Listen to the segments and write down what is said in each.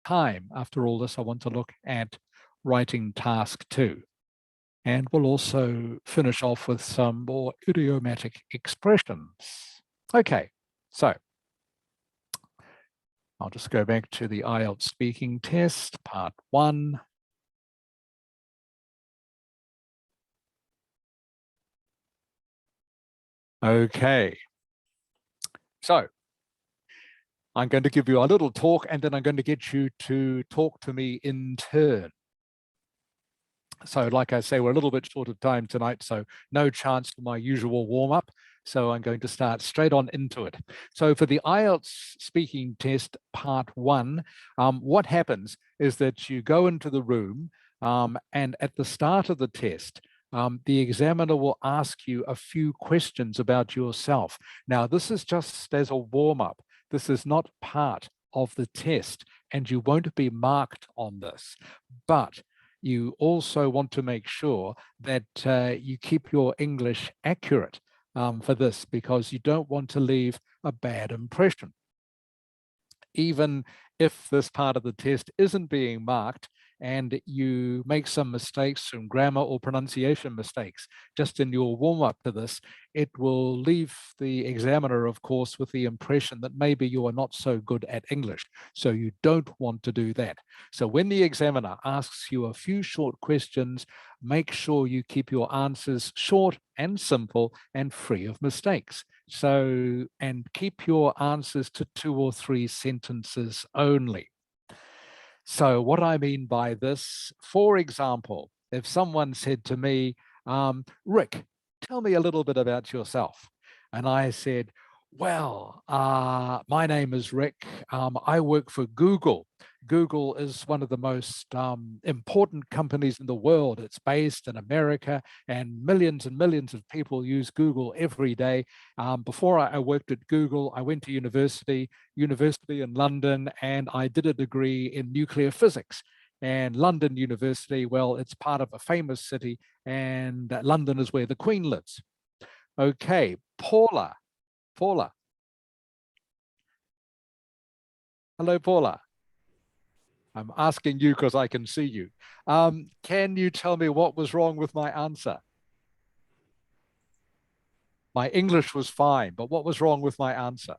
time, after all this, I want to look at writing task 2. And we'll also finish off with some more idiomatic expressions. Okay, so I'll just go back to the Ielts speaking test, part 1. Okay, so I'm going to give you a little talk and then I'm going to get you to talk to me in turn. So like I say, we're a little bit short of time tonight, so no chance for my usual warm-up. So I'm going to start straight on into it. So for the Ielts speaking test part 1, what happens is that you go into the room and at the start of the test, the examiner will ask you a few questions about yourself. Now, this is just as a warm-up. This is not part of the test, and you won't be marked on this. But you also want to make sure that you keep your English accurate for this, because you don't want to leave a bad impression. Even if this part of the test isn't being marked and you make some mistakes, some grammar or pronunciation mistakes, just in your warm-up to this, it will leave the examiner, of course, with the impression that maybe you are not so good at English. So you don't want to do that. So when the examiner asks you a few short questions, make sure you keep your answers short and simple and free of mistakes. So, and keep your answers to 2 or 3 sentences only. So what I mean by this, for example, if someone said to me, Rick, tell me a little bit about yourself. And I said, well, my name is Rick. I work for Google. Google is one of the most important companies in the world. It's based in America, and millions of people use Google every day. Before I worked at Google, I went to university in London, and I did a degree in nuclear physics. And London University, well, it's part of a famous city, and London is where the Queen lives. Okay, Paula. Hello, Paula. I'm asking you because I can see you. Can you tell me what was wrong with my answer? My English was fine, but what was wrong with my answer?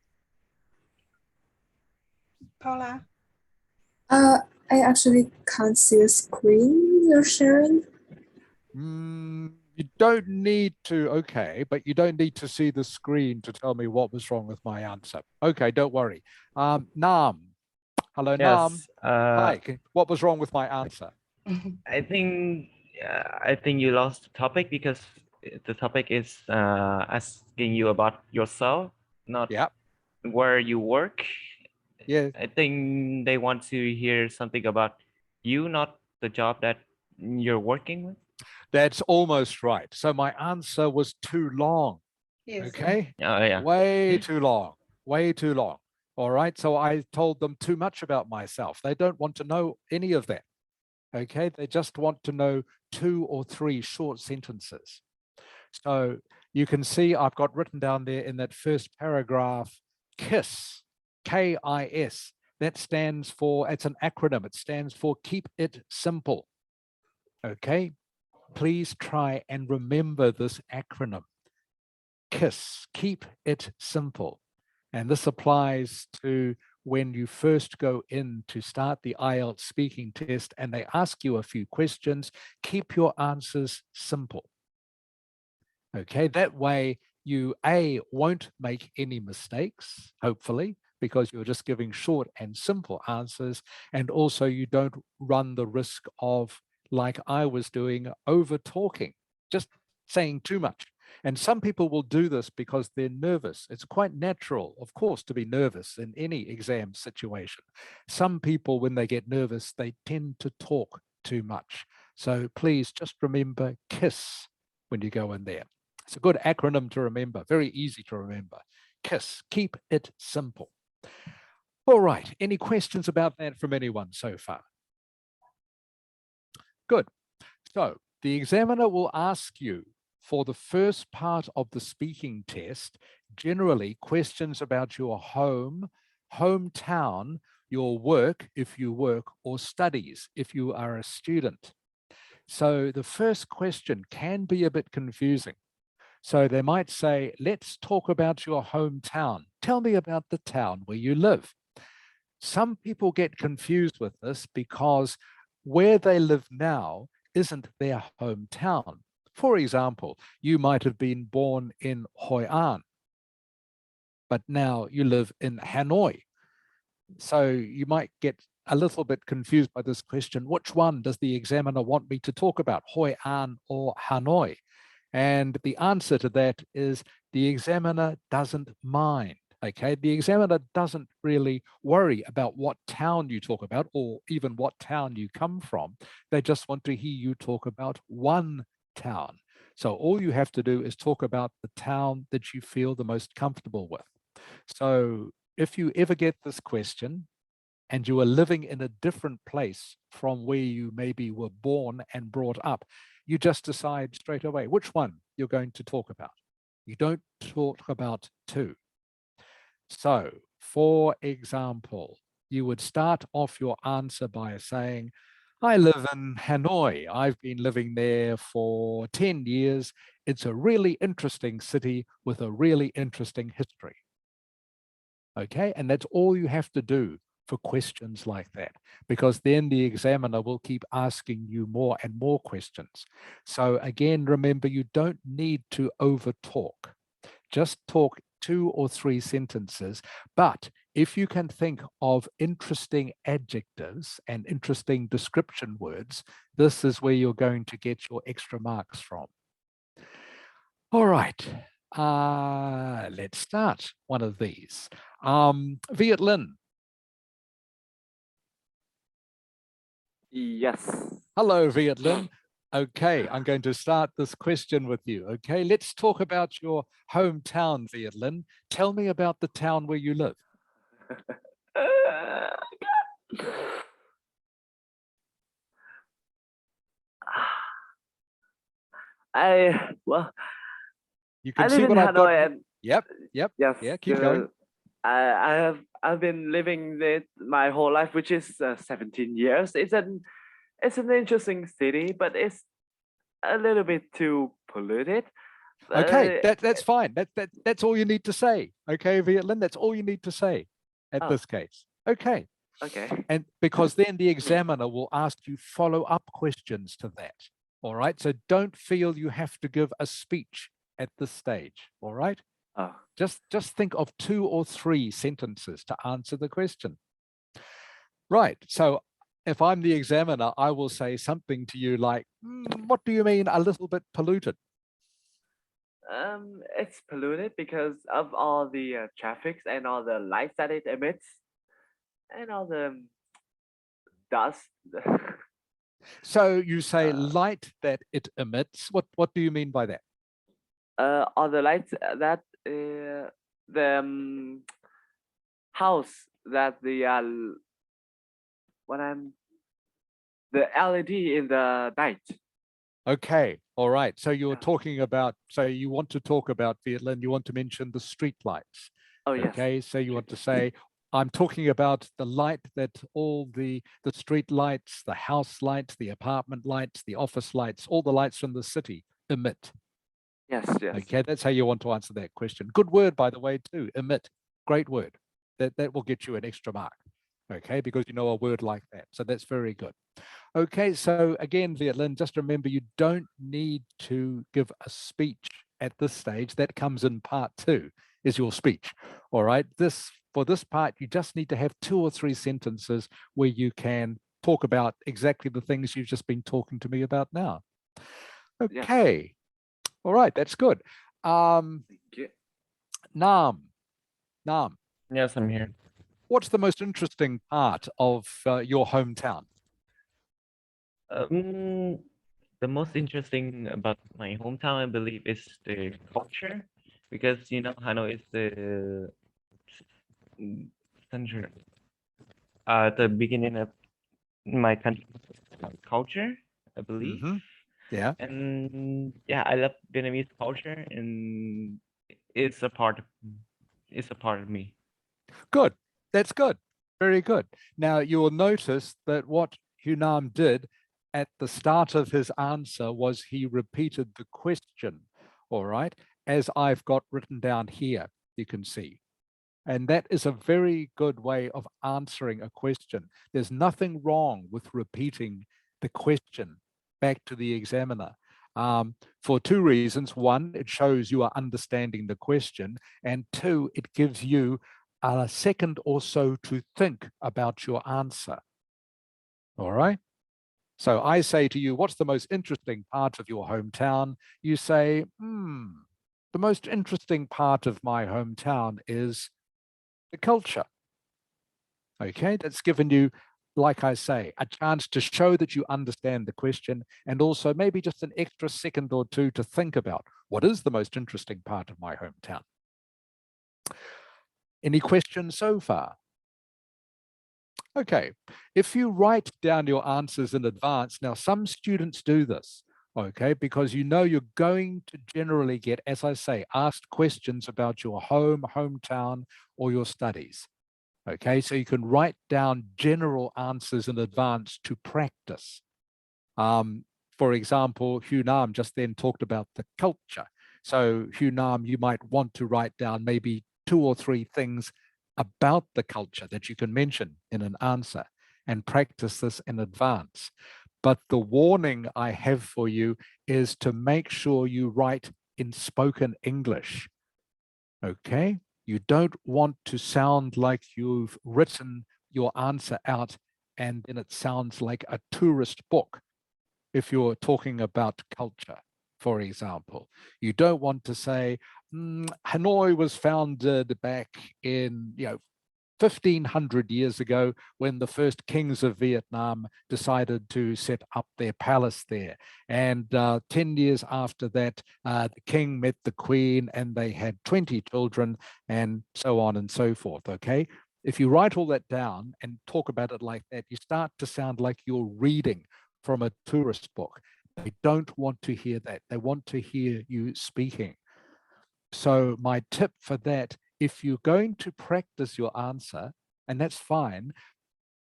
Paula? I actually can't see the screen you're sharing. You don't need to, okay, but you don't need to see the screen to tell me what was wrong with my answer. Okay, don't worry. Nam. Hello, Nam. Yes. Hi, what was wrong with my answer? I think you lost the topic, because the topic is asking you about yourself, not where you work. Yeah. I think they want to hear something about you, not the job that you're working with. That's almost right. So my answer was too long. Yes. Okay. Oh, yeah. Way too long. Way too long. All right. So I told them too much about myself. They don't want to know any of that. Okay. They just want to know 2 or 3 short sentences. So you can see I've got written down there in that first paragraph, KISS, K-I-S. That stands for, it's an acronym. It stands for keep it simple. Okay. Please try and remember this acronym. KISS, keep it simple. And this applies to when you first go in to start the Ielts speaking test and they ask you a few questions, keep your answers simple. Okay, that way you won't make any mistakes, hopefully, because you're just giving short and simple answers. And also you don't run the risk of, like I was doing, over talking, just saying too much. And some people will do this because they're nervous. It's quite natural, of course, to be nervous in any exam situation. Some people, when they get nervous, they tend to talk too much. So please just remember KISS when you go in there. It's a good acronym to remember, very easy to remember. KISS, keep it simple. All right, any questions about that from anyone so far? Good. So the examiner will ask you for the first part of the speaking test, generally questions about your home, hometown, your work if you work, or studies if you are a student. So the first question can be a bit confusing. So they might say, let's talk about your hometown. Tell me about the town where you live. Some people get confused with this because where they live now isn't their hometown. For example, you might have been born in Hoi An, but now you live in Hanoi. So you might get a little bit confused by this question. Which one does the examiner want me to talk about, Hoi An or Hanoi? And the answer to that is the examiner doesn't mind. Okay, the examiner doesn't really worry about what town you talk about or even what town you come from. They just want to hear you talk about one town. So all you have to do is talk about the town that you feel the most comfortable with. So if you ever get this question and you are living in a different place from where you maybe were born and brought up, you just decide straight away which one you're going to talk about. You don't talk about two. So, for example, you would start off your answer by saying, I live in Hanoi. I've been living there for 10 years. It's a really interesting city with a really interesting history. Okay, and that's all you have to do for questions like that, because then the examiner will keep asking you more and more questions. So again, remember, you don't need to over talk. Just talk 2 or 3 sentences. But if you can think of interesting adjectives and interesting description words, this is where you're going to get your extra marks from. All right, let's start one of these. Viet Linh. Yes. Hello, Viet Linh. Okay, I'm going to start this question with you. Okay, let's talk about your hometown, Viet Linh. Tell me about the town where you live. Well, You I can live see in what I've got. Hanoi and Yep. yes, Yeah, keep going. I've been living it my whole life, which is 17 years. It's an interesting city, but it's a little bit too polluted. Okay, that's fine. That's all you need to say. Okay, Viet Linh, that's all you need to say at this case. Okay. Okay. And because then the examiner will ask you follow-up questions to that. All right. So don't feel you have to give a speech at this stage. All right. Oh. Just think of 2 or 3 sentences to answer the question. Right. So if I'm the examiner, I will say something to you like, what do you mean a little bit polluted? It's polluted because of all the traffic and all the lights that it emits and all the dust. So you say light that it emits. What do you mean by that? All the lights that the house that the the LED in the night. Okay, all right. So you're talking about, so you want to talk about, Viet Linh, you want to mention the street lights. Oh, yes. Okay, so you want to say, I'm talking about the light that all the street lights, the house lights, the apartment lights, the office lights, all the lights from the city emit. Yes, yes. Okay, that's how you want to answer that question. Good word, by the way, too, emit. Great word. That will get you an extra mark. Okay, because you know a word like that. So that's very good. Okay, so again, Viet Linh, just remember you don't need to give a speech at this stage. That comes in part 2, is your speech. All right, for this part, you just need to have 2 or 3 sentences where you can talk about exactly the things you've just been talking to me about now. Okay, yes. All right, that's good. Nam. Yes, I'm here. What's the most interesting part of your hometown? The most interesting about my hometown, I believe, is the culture, because you know Hanoi is the center, the beginning of my country culture, I believe. Yeah. And yeah, I love Vietnamese culture, and it's a part of me. Good. That's good. Very good. Now you will notice that what Hunam did at the start of his answer was he repeated the question, all right, as I've got written down here, you can see. And that is a very good way of answering a question. There's nothing wrong with repeating the question back to the examiner for two reasons. One, it shows you are understanding the question, and two, it gives you a second or so to think about your answer. All right. So I say to you, what's the most interesting part of your hometown? You say, the most interesting part of my hometown is the culture. Okay, that's given you, like I say, a chance to show that you understand the question, and also maybe just an extra second or two to think about what is the most interesting part of my hometown. Any questions so far? Okay, if you write down your answers in advance, now some students do this, okay, because you know you're going to generally get, as I say, asked questions about your hometown, or your studies. Okay, so you can write down general answers in advance to practice. For example, Hunam just then talked about the culture. So Hunam, you might want to write down maybe 2 or 3 things about the culture that you can mention in an answer and practice this in advance. But the warning I have for you is to make sure you write in spoken English. Okay? You don't want to sound like you've written your answer out and then it sounds like a tourist book. If you're talking about culture, for example, you don't want to say, Hanoi was founded back in, 1500 years ago when the first kings of Vietnam decided to set up their palace there. And 10 years after that, the king met the queen and they had 20 children and so on and so forth, okay? If you write all that down and talk about it like that, you start to sound like you're reading from a tourist book. They don't want to hear that. They want to hear you speaking. So my tip for that, if you're going to practice your answer, and that's fine,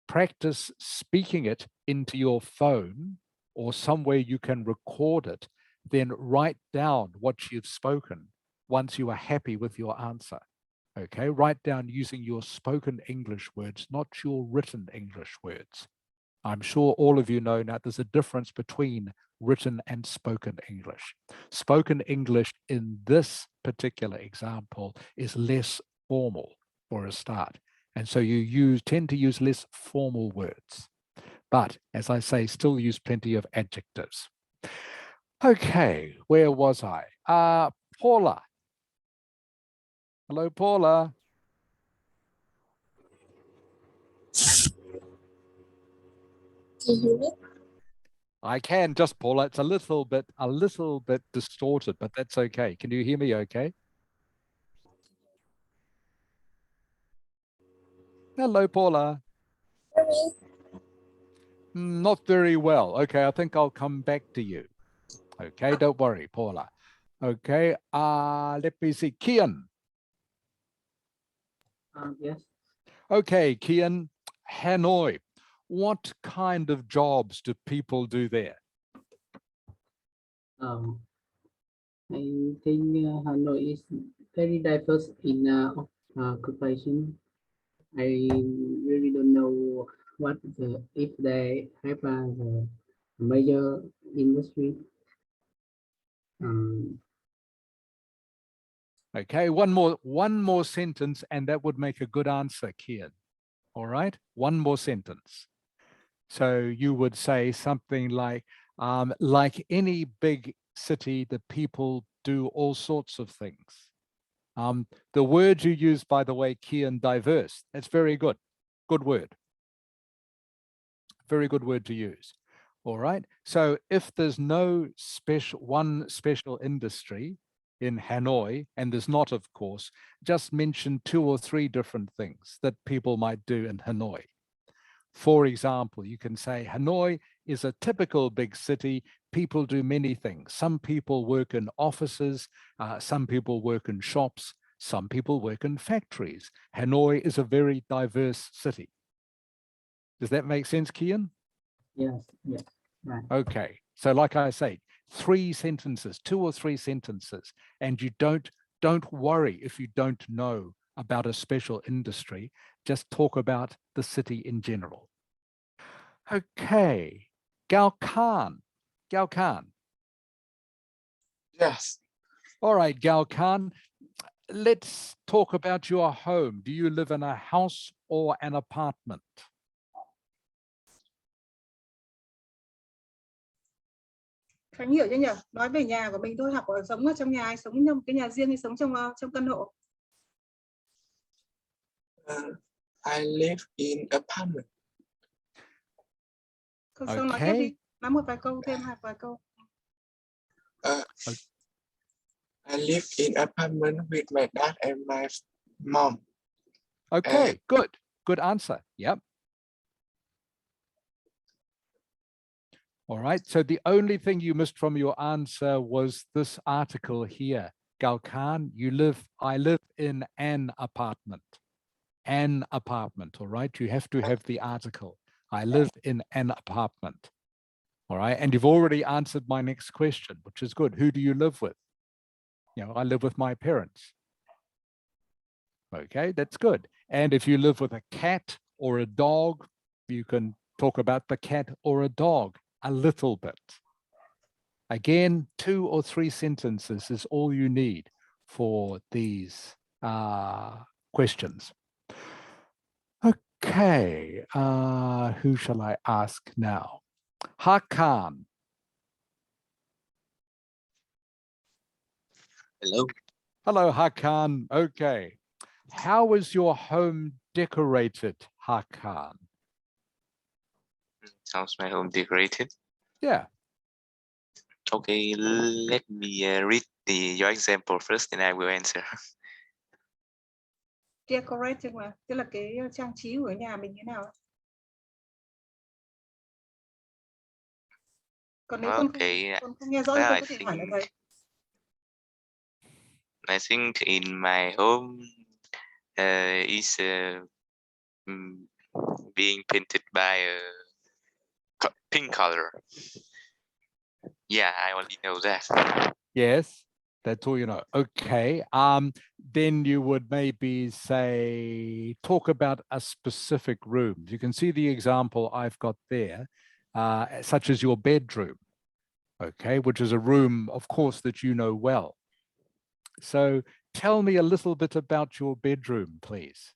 practice speaking it into your phone or somewhere you can record it, then write down what you've spoken once you are happy with your answer. Okay, write down using your spoken English words, not your written English words. I'm sure all of you know now there's a difference between written and spoken English. Spoken English in this particular example is less formal for a start. And so you tend to use less formal words. But as I say, still use plenty of adjectives. Okay, where was I? Paula. Hello, Paula. Can you hear me? I can, just Paula. It's a little bit distorted, but that's okay. Can you hear me okay? Hello, Paula. Hear me? Not very well. Okay, I think I'll come back to you. Okay, don't worry, Paula. Okay, let me see. Kian. Yes. Okay, Kian, Hanoi. What kind of jobs do people do there? I think Hanoi is very diverse in occupation. I really don't know what if they have a major industry. Okay, one more sentence, and that would make a good answer, Kian. All right, one more sentence. So you would say something like any big city, the people do all sorts of things. The word you use, by the way, Kian, diverse, that's very good. Good word. Very good word to use. All right. So if there's no one special industry in Hanoi, and there's not, of course, just mention 2 or 3 different things that people might do in Hanoi. For example, you can say Hanoi is a typical big city. People do many things. Some people work in offices, some people work in shops, some people work in factories. Hanoi is a very diverse city. Does that make sense, Kian? Yes, yes, right. Okay, so like I say, 3 sentences, 2 or 3 sentences, and you don't worry if you don't know about a special industry. Just talk about the city in general. Okay, Gao Khan. Yes. All right, Gao Khan, let's talk about your home. Do you live in a house or an apartment? Khánh hiểu chưa nhỉ? Nói về nhà của mình thôi, học ở sống ở trong nhà hay sống trong cái nhà riêng hay sống trong căn hộ? I live in apartment. Còn xong nói tiếp đi. Nói một vài câu thêm, hai vài câu. I live in apartment with my dad and my mom. Okay, good answer. Yep. All right, so the only thing you missed from your answer was this article here. Gao Khan, I live in an apartment. An apartment, all right? You have to have the article. I live in an apartment. All right, and you've already answered my next question, which is good. Who do you live with? You know, I live with my parents. Okay, that's good. And if you live with a cat or a dog, you can talk about the cat or a dog a little bit. Again, 2 or 3 sentences is all you need for these questions. Okay, who shall I ask now? Hakan. Hello. Hello, Hakan. Okay. How is your home decorated, Hakan? How's my home decorated? Yeah. Okay, let me read your example first, and I will answer. Decorated mà, tức là cái trang trí của nhà mình như nào? Còn nếu con không nghe rõ thì con có thể hỏi lại thầy. I think in my home is being painted by a pink color. Yeah, I only know that. Yes, that's all you know. Okay. Then you would maybe say, talk about a specific room. You can see the example I've got there, such as your bedroom, okay, which is a room, of course, that you know well. So tell me a little bit about your bedroom, please.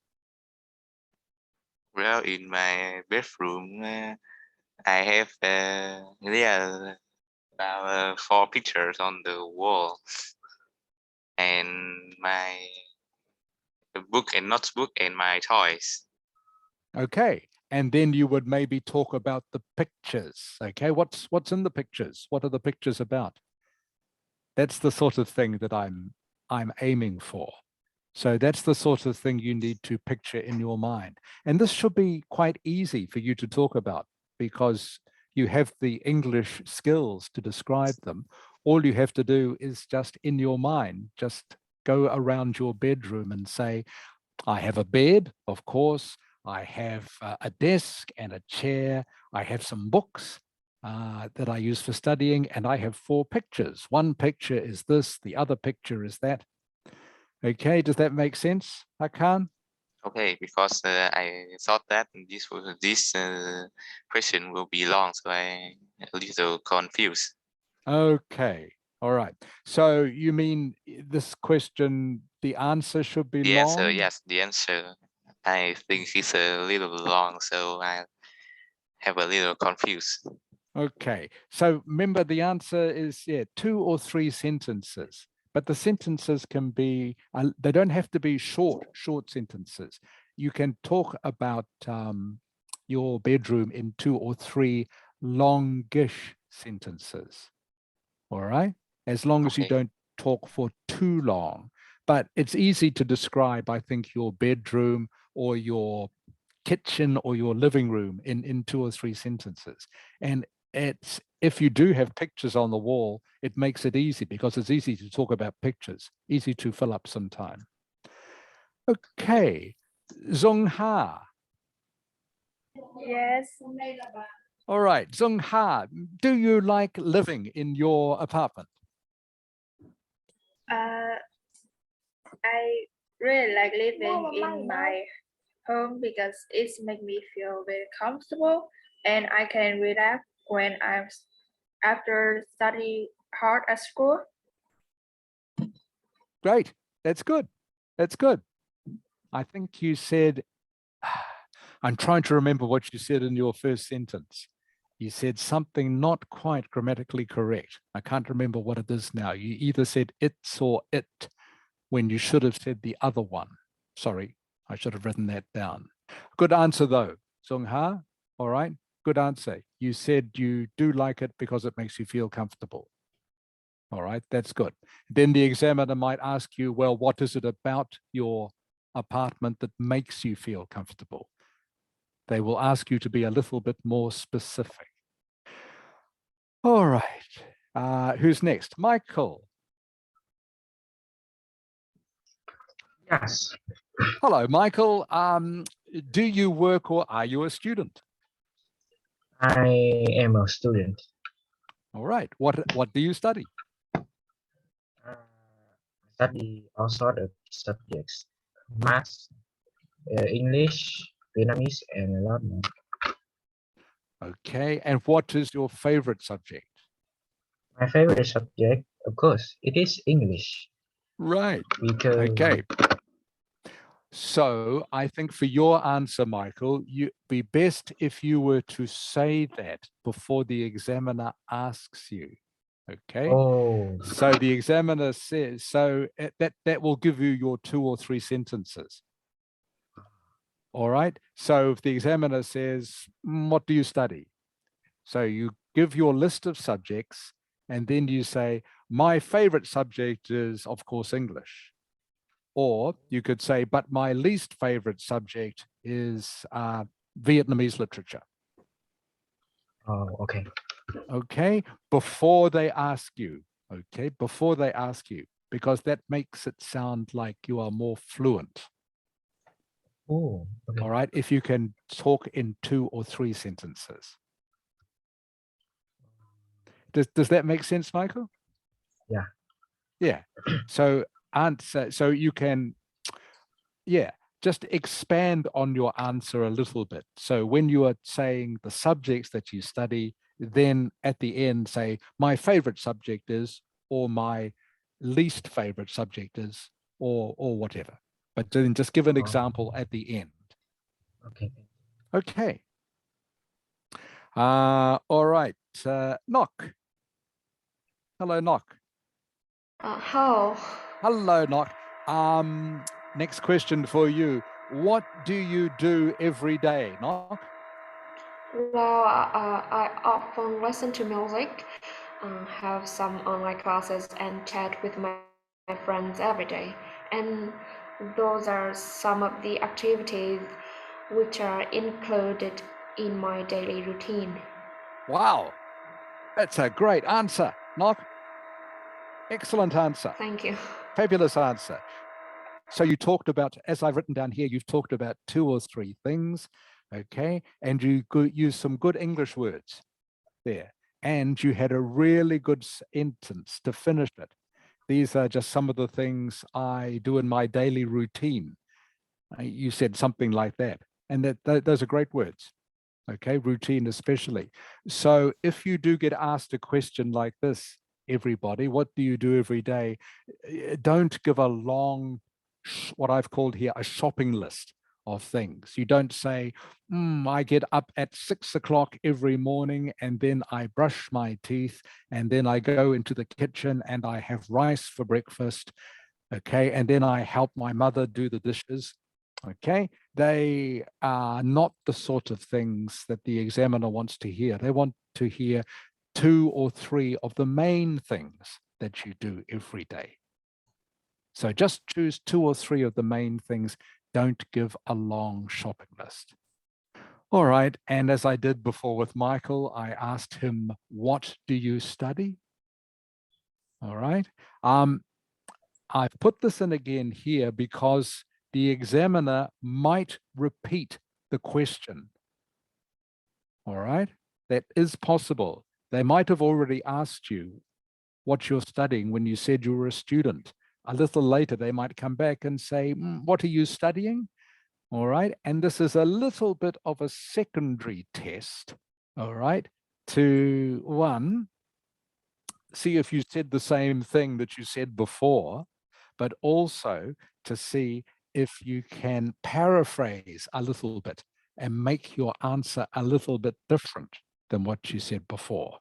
Well, in my bedroom, I have about 4 pictures on the wall, and my book and notebook and my toys. Okay, and then you would maybe talk about the pictures. Okay, what's in the pictures? What are the pictures about? That's the sort of thing that I'm aiming for. So that's the sort of thing you need to picture in your mind. And this should be quite easy for you to talk about because you have the English skills to describe them. All you have to do is just in your mind, just go around your bedroom and say, I have a bed, of course. I have a desk and a chair. I have some books that I use for studying, and I have 4 pictures. One picture is this, the other picture is that. Okay, does that make sense, Hakan? Okay, because I thought that this question will be long, so I'm a little confused. Okay, all right. So you mean this question, the answer should be long? Answer, yes, the answer. I think it's a little long, so I have a little confused. Okay, so remember the answer is 2 or 3 sentences. But the sentences can be, they don't have to be short sentences. You can talk about your bedroom in 2 or 3 longish sentences. All right, as long as you don't talk for too long. But it's easy to describe, I think, your bedroom or your kitchen or your living room in 2 or 3 sentences. And it's, if you do have pictures on the wall, it makes it easy because it's easy to talk about pictures, easy to fill up some time. Okay, Zong Ha. Yes. All right, Zung Ha, do you like living in your apartment? I really like living in my home because it makes me feel very comfortable and I can relax when I'm after study hard at school. Great, that's good. That's good. I think you said, I'm trying to remember what you said in your first sentence. You said something not quite grammatically correct. I can't remember what it is now. You either said it's or it when you should have said the other one. Sorry, I should have written that down. Good answer though, Zung Ha. All right, good answer. You said you do like it because it makes you feel comfortable. All right, that's good. Then the examiner might ask you, well, what is it about your apartment that makes you feel comfortable? They will ask you to be a little bit more specific. All right, who's next? Michael. Yes, Hello, Michael. Do you work or are you a student? I am a student. All right, what do you study? Study all sorts of subjects, math, English, Vietnamese, and a lot more. Okay, and what is your favorite subject? My favorite subject, of course, it is English. Right, Because okay. So I think for your answer, Michael, you'd be best if you were to say that before the examiner asks you. Okay. oh, So the examiner says, so that will give you your 2 or 3 sentences. All right. So if the examiner says, what do you study? So you give your list of subjects and then you say, my favorite subject is, of course, English. Or you could say, but my least favorite subject is Vietnamese literature. oh, okay. Okay, before they ask you, okay, before they ask you, because that makes it sound like you are more fluent. Oh, okay. All right, if you can talk in 2 or 3 sentences. Does that make sense, Michael? Yeah. Yeah. So answer, so you can, yeah, just expand on your answer a little bit. So when you are saying the subjects that you study, then at the end say, my favorite subject is, or my least favorite subject is, or whatever. But then just give an example at the end. Okay. Okay. All right. Knock. Hello, Knock. Hello. Hello, Knock. Next question for you. What do you do every day, Knock? Well, I often listen to music, have some online classes, and chat with my friends every day. And those are some of the activities which are included in my daily routine. Wow, that's a great answer, Knock. Excellent answer. Thank you. Fabulous answer. So you talked about, as I've written down here, you've talked about 2 or 3 things, okay? And you used some good English words there. And you had a really good sentence to finish it. These are just some of the things I do in my daily routine. You said something like that. And those are great words, okay? Routine especially. So if you do get asked a question like this, everybody, what do you do every day? Don't give a long, what I've called here a shopping list of things. You don't say, I get up at 6 o'clock every morning and then I brush my teeth and then I go into the kitchen and I have rice for breakfast, okay? And then I help my mother do the dishes, okay? They are not the sort of things that the examiner wants to hear. They want to hear 2 or 3 of the main things that you do every day. So just choose 2 or 3 of the main things. Don't give a long shopping list. All right. And as I did before with Michael, I asked him, what do you study? All right. I've put this in again here because the examiner might repeat the question All right, that is possible. They might have already asked you what you're studying when you said you were a student. A little later, they might come back and say, what are you studying? All right, and this is a little bit of a secondary test, all right, to one, see if you said the same thing that you said before, but also to see if you can paraphrase a little bit and make your answer a little bit different than what you said before.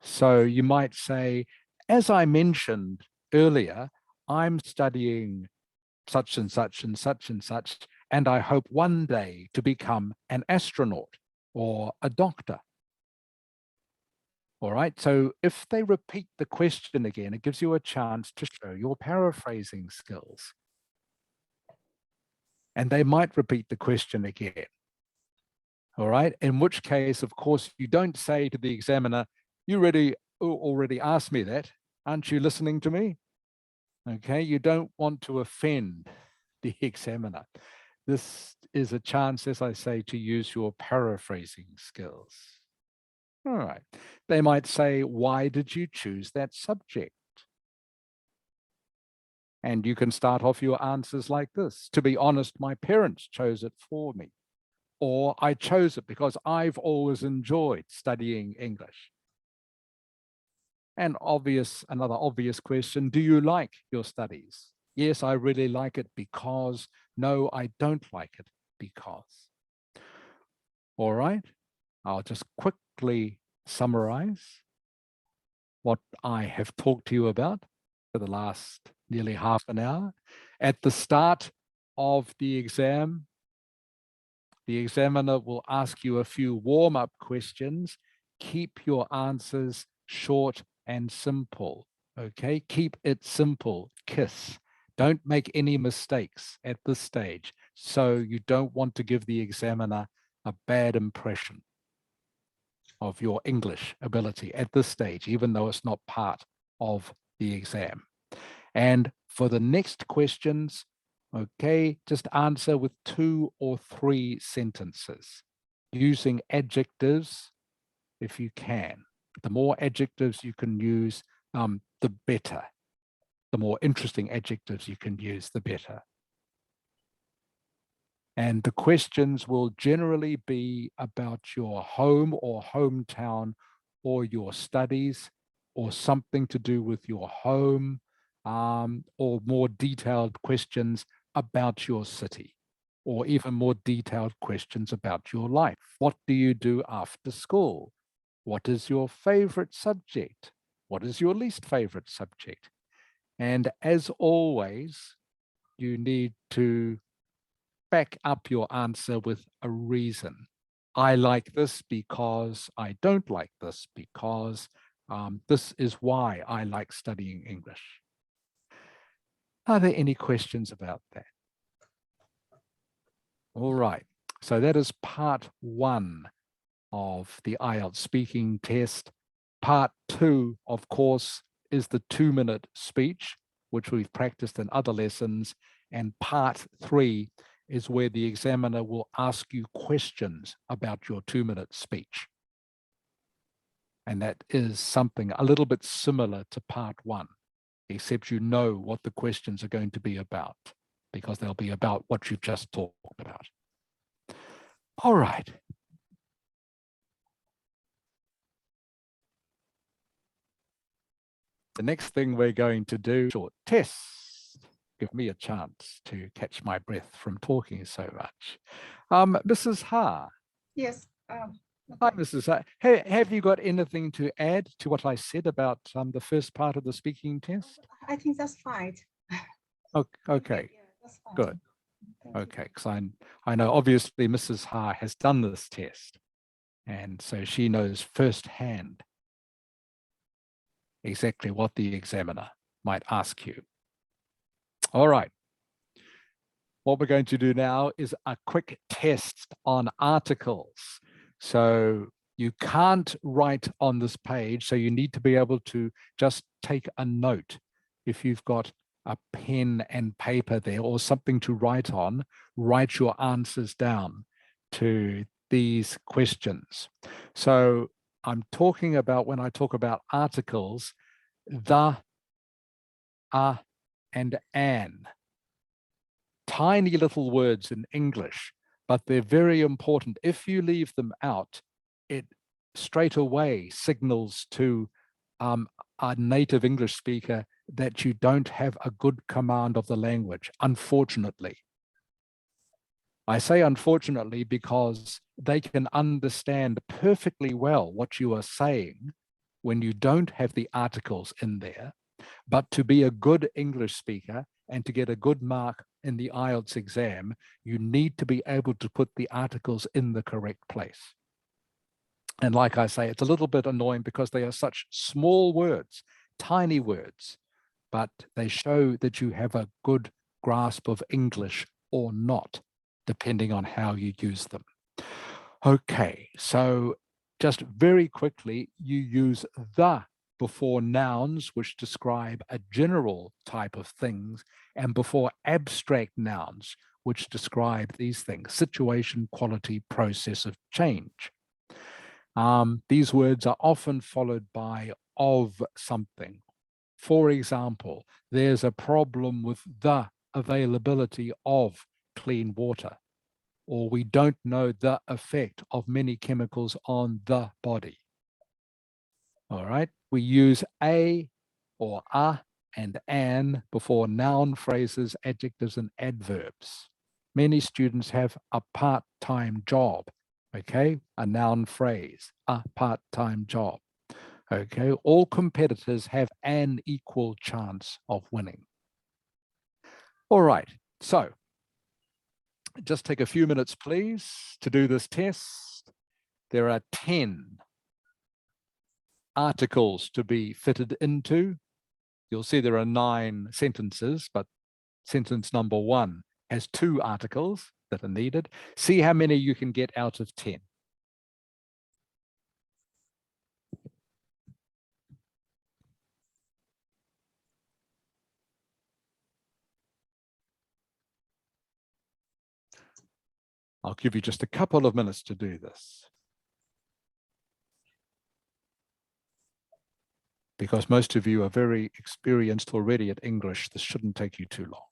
So you might say, as I mentioned earlier, I'm studying such and such and such and such, and I hope one day to become an astronaut or a doctor. All right, so if they repeat the question again, it gives you a chance to show your paraphrasing skills. And they might repeat the question again. All right, in which case, of course, you don't say to the examiner, you already asked me that. Aren't you listening to me? Okay, you don't want to offend the examiner. This is a chance, as I say, to use your paraphrasing skills. All right, they might say, why did you choose that subject? And you can start off your answers like this. To be honest, my parents chose it for me. Or I chose it because I've always enjoyed studying English. And another obvious question, do you like your studies? Yes, I really like it because. No, I don't like it because. All right, I'll just quickly summarize what I have talked to you about for the last nearly half an hour. At the start of the exam, the examiner will ask you a few warm-up questions. Keep your answers short and simple, okay? Keep it simple, KISS. Don't make any mistakes at this stage. So you don't want to give the examiner a bad impression of your English ability at this stage, even though it's not part of the exam. And for the next questions, okay, just answer with 2 or 3 sentences using adjectives if you can. The more adjectives you can use, the better. The more interesting adjectives you can use, the better. And the questions will generally be about your home or hometown or your studies or something to do with your home, or more detailed questions about your city, or even more detailed questions about your life. What do you do after school? What is your favorite subject? What is your least favorite subject? And as always, you need to back up your answer with a reason. I like this because, I don't like this because, this is why I like studying English. Are there any questions about that? All right, so that is part 1 of the IELTS speaking test. Part 2, of course, is the 2-minute speech, which we've practiced in other lessons. And part 3 is where the examiner will ask you questions about your 2-minute speech. And that is something a little bit similar to part 1, except you know what the questions are going to be about, because they'll be about what you've just talked about. All right. The next thing we're going to do, short tests. Give me a chance to catch my breath from talking so much. Mrs. Ha. Yes. Hi, Mrs. Ha. Have you got anything to add to what I said about the first part of the speaking test? I think that's fine. Okay, Yeah, that's fine. good. Thank you. Okay, because I know obviously Mrs. Ha has done this test, and so she knows firsthand exactly what the examiner might ask you. All right. What we're going to do now is a quick test on articles. So you can't write on this page, so you need to be able to just take a note. If you've got a pen and paper there or something to write on, write your answers down to these questions. So I'm talking about, when I talk about articles, the, and an. Tiny little words in English, but they're very important. If you leave them out, it straight away signals to a native English speaker that you don't have a good command of the language, unfortunately. I say unfortunately because they can understand perfectly well what you are saying when you don't have the articles in there. But to be a good English speaker and to get a good mark in the Ielts exam, you need to be able to put the articles in the correct place. And like I say, it's a little bit annoying because they are such small words, tiny words, but they show that you have a good grasp of English or not, depending on how you use them. Okay, so just very quickly, you use the before nouns, which describe a general type of things, and before abstract nouns, which describe these things: situation, quality, process of change. These words are often followed by of something. For example, there's a problem with the availability of clean water, or we don't know the effect of many chemicals on the body. All right, we use a or a and an before noun phrases, adjectives, and adverbs. Many students have a part-time job, okay? A noun phrase, a part-time job, okay? All competitors have an equal chance of winning. All right, so just take a few minutes, please, to do this test. There are 10 articles to be fitted into. You'll see there are 9 sentences, but sentence number 1 has 2 articles that are needed. See how many you can get out of 10. I'll give you just a couple of minutes to do this, because most of you are very experienced already at English. This shouldn't take you too long.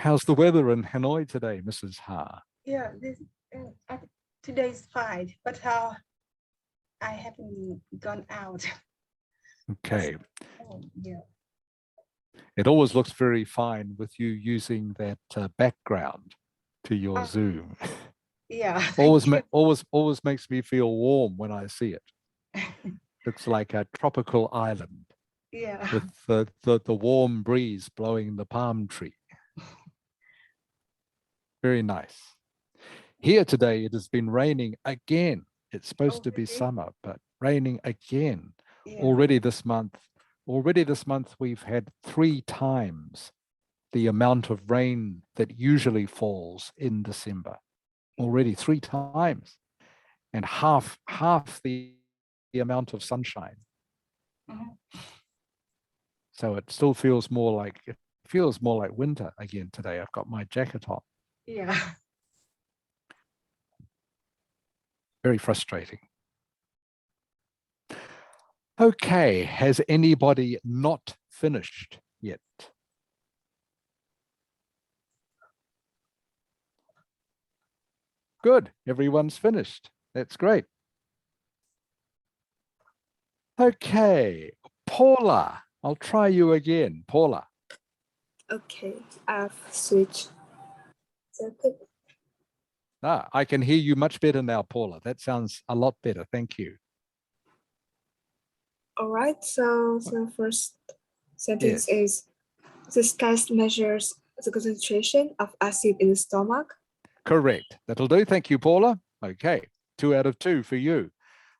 How's the weather in Hanoi today, Mrs. Ha? Yeah, today's fine, but I haven't gone out. Okay. Oh, yeah. It always looks very fine with you using that background to your Zoom. Yeah. always makes me feel warm when I see it. Looks like a tropical island. Yeah. With the warm breeze blowing the palm tree. Very nice. Here today, it has been raining again. It's supposed to be summer, but raining again. Yeah. Already this month, we've had 3 times the amount of rain that usually falls in December. Already 3 times, and half the amount of sunshine. So it still feels more like winter again today. I've got my jacket on. Yeah. Very frustrating. Okay, has anybody not finished yet? Good, everyone's finished. That's great. Okay, Paula, I'll try you again. Paula. Okay, I've switched. I can hear you much better now, Paula. That sounds a lot better. Thank you. All right, so first sentence is This test measures the concentration of acid in the stomach. Correct. That'll do. Thank you, Paula. Okay, 2 out of 2 for you.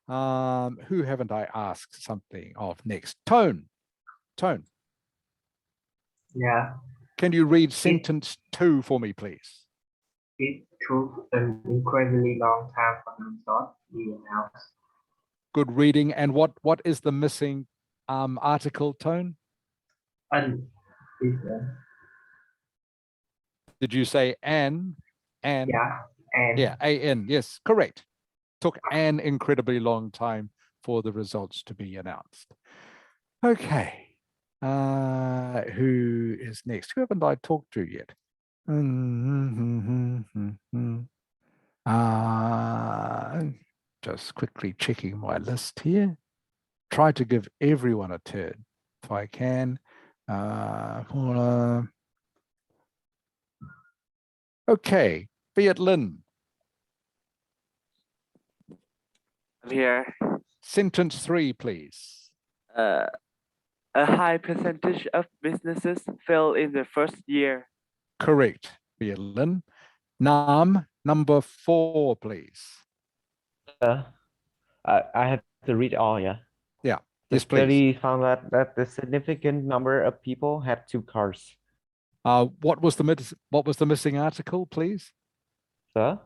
Who haven't I asked something of next? Tone. Yeah, Can you read sentence 2 for me, please? it took an incredibly long time for the result to be announced. Good reading. And what is the missing article, Tone? And Did you say an? yeah, and Yeah, an. Yes, correct. Took an incredibly long time for the results to be announced. Okay. Who is next? Who haven't I talked to yet? Just quickly checking my list here. Try to give everyone a turn if I can. Okay, Viet Lin. I'm here. Sentence 3, please. A high percentage of businesses fail in the first year. Correct, Viet Lin. Nam, number 4, please. I have to read all, yeah. Yeah, The yes, please. study found that the significant number of people had 2 cars. What was the missing article, please? Sir?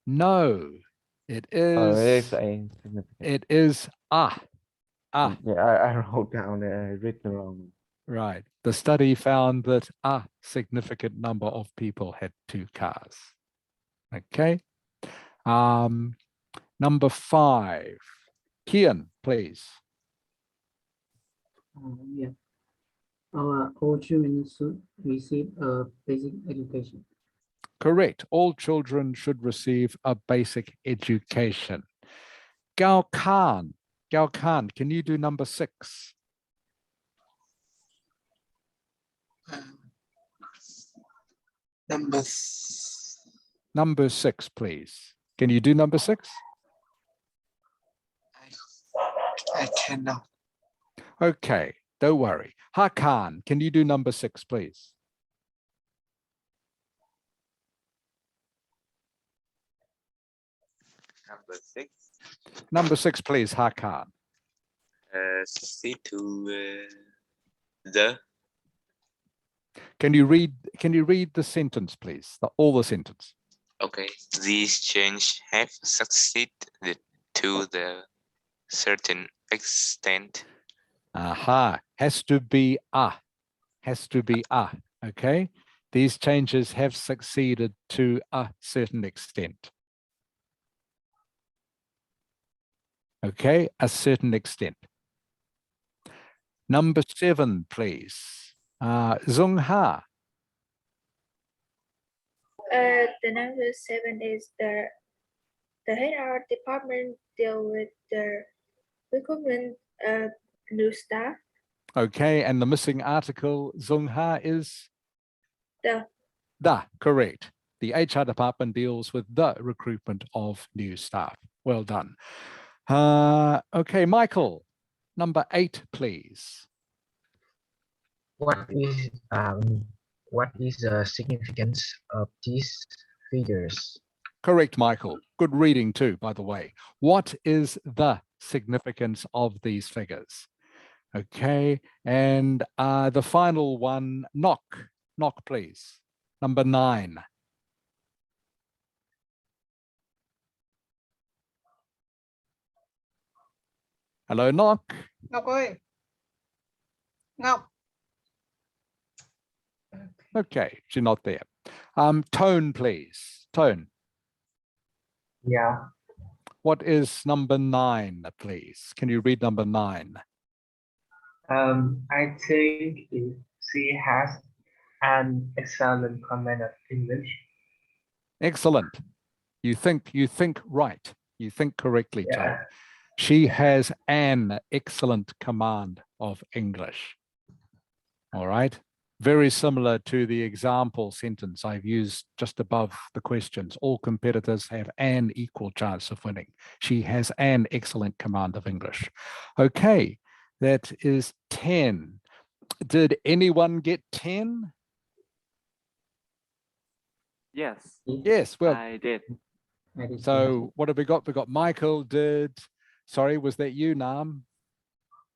No, it Oh, it is. is a significant. It is Yeah, I wrote down. I read the wrong. Right. The study found that a significant number of people had 2 cars. Okay. Number 5. Kian, please. Yeah. All children should receive a basic education. Correct. All children should receive a basic education. Gao Khan, can you do number 6? Number 6, please. Can you do number 6? I cannot. Okay, don't worry. Hakan, can you do number 6, please? Number 6. Number 6, please, Hakan. See to the. Can you read the sentence, please? All the sentence. Okay. These changes have succeeded to the certain extent. Aha. Has to be a. Okay. These changes have succeeded to a certain extent. Okay, a certain extent. Number 7, please. Zung Ha. The number 7 is the HR department deal with the recruitment of new staff. Okay, and the missing article, Zung Ha, is? The. Correct. The HR department deals with the recruitment of new staff. Well done. Okay, Michael, number 8, please. What is the significance of these figures? Correct, Michael. Good reading too, by the way. What is the significance of these figures? Okay, and the final one, knock, please. Number 9. Hello, Knock. Ngọc ơi. Ngọc. Okay, she's not there. Tone, please. Tone. Yeah. What is number 9, please? Can you read number 9? I think she has an excellent command of English. Excellent. You think right. You think correctly, Yeah. Tone. She has an excellent command of English. All right. Very similar to the example sentence I've used just above the questions. All competitors have an equal chance of winning. She has an excellent command of English. Okay, that is 10. Did anyone get 10? Yes, Yes, well, I did. I did so what have we got? We got Michael did, sorry, was that you, Nam?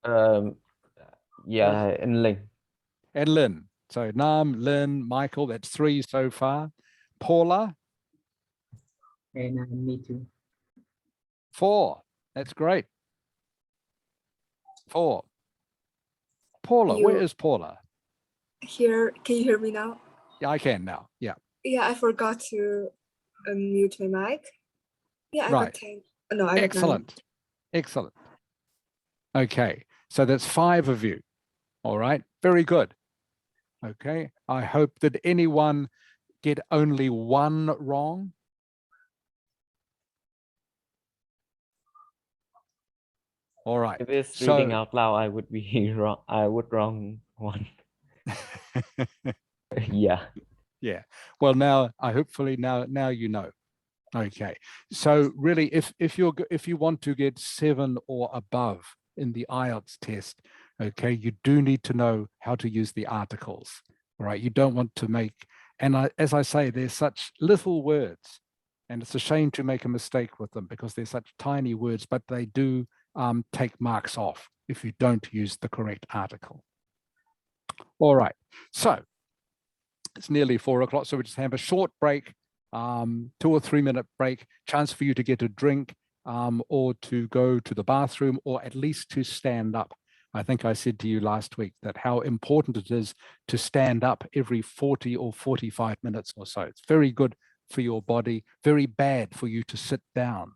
Yeah, and Linh. And Lynn. So Nam, Lynn, Michael, that's 3 so far. Paula? and me too. 4. That's great. 4. Paula, where is Paula? Here, can you hear me now? Yeah, I can now. Yeah, Yeah, I forgot to unmute my mic. Yeah, I right. got 10. No, I got 9. Excellent. Excellent. Okay, so that's 5 of you. All right, very good. Okay, I hope that anyone get only 1 wrong. All right. If it's So, reading out loud, I would be wrong. I would wrong one. Yeah. yeah. Well, now hopefully now you know. Okay. So really, if you want to get 7 or above in the Ielts test, okay, you do need to know how to use the articles. All right. You don't want to make, and as I say, they're such little words, and it's a shame to make a mistake with them because they're such tiny words, but they do take marks off if you don't use the correct article. All right. So it's nearly 4 o'clock, so we just have a short break, 2 or 3 minute break, chance for you to get a drink or to go to the bathroom or at least to stand up. I think I said to you last week that how important it is to stand up every 40 or 45 minutes or so. It's very good for your body, very bad for you to sit down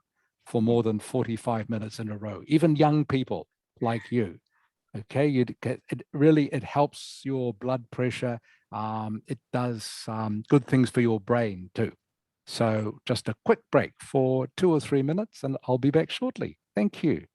for more than 45 minutes in a row. Even young people like you, okay, it helps your blood pressure. It does good things for your brain too. So just a quick break for 2 or 3 minutes and I'll be back shortly. Thank you.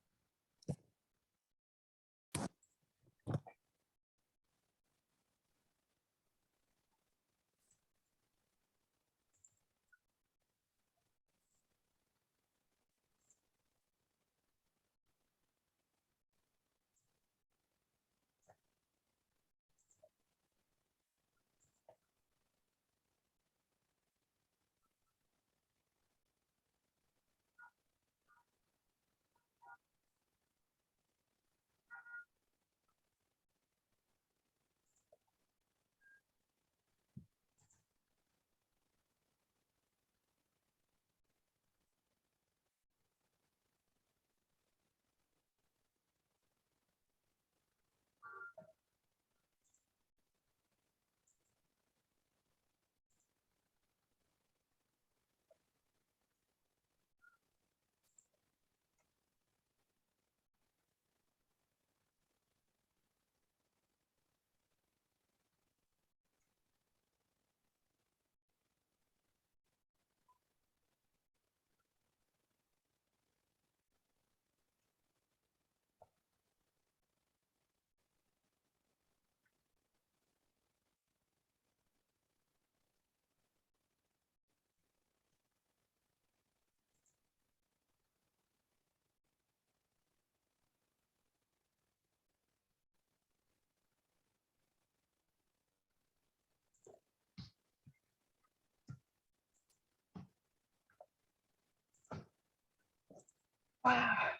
Wow.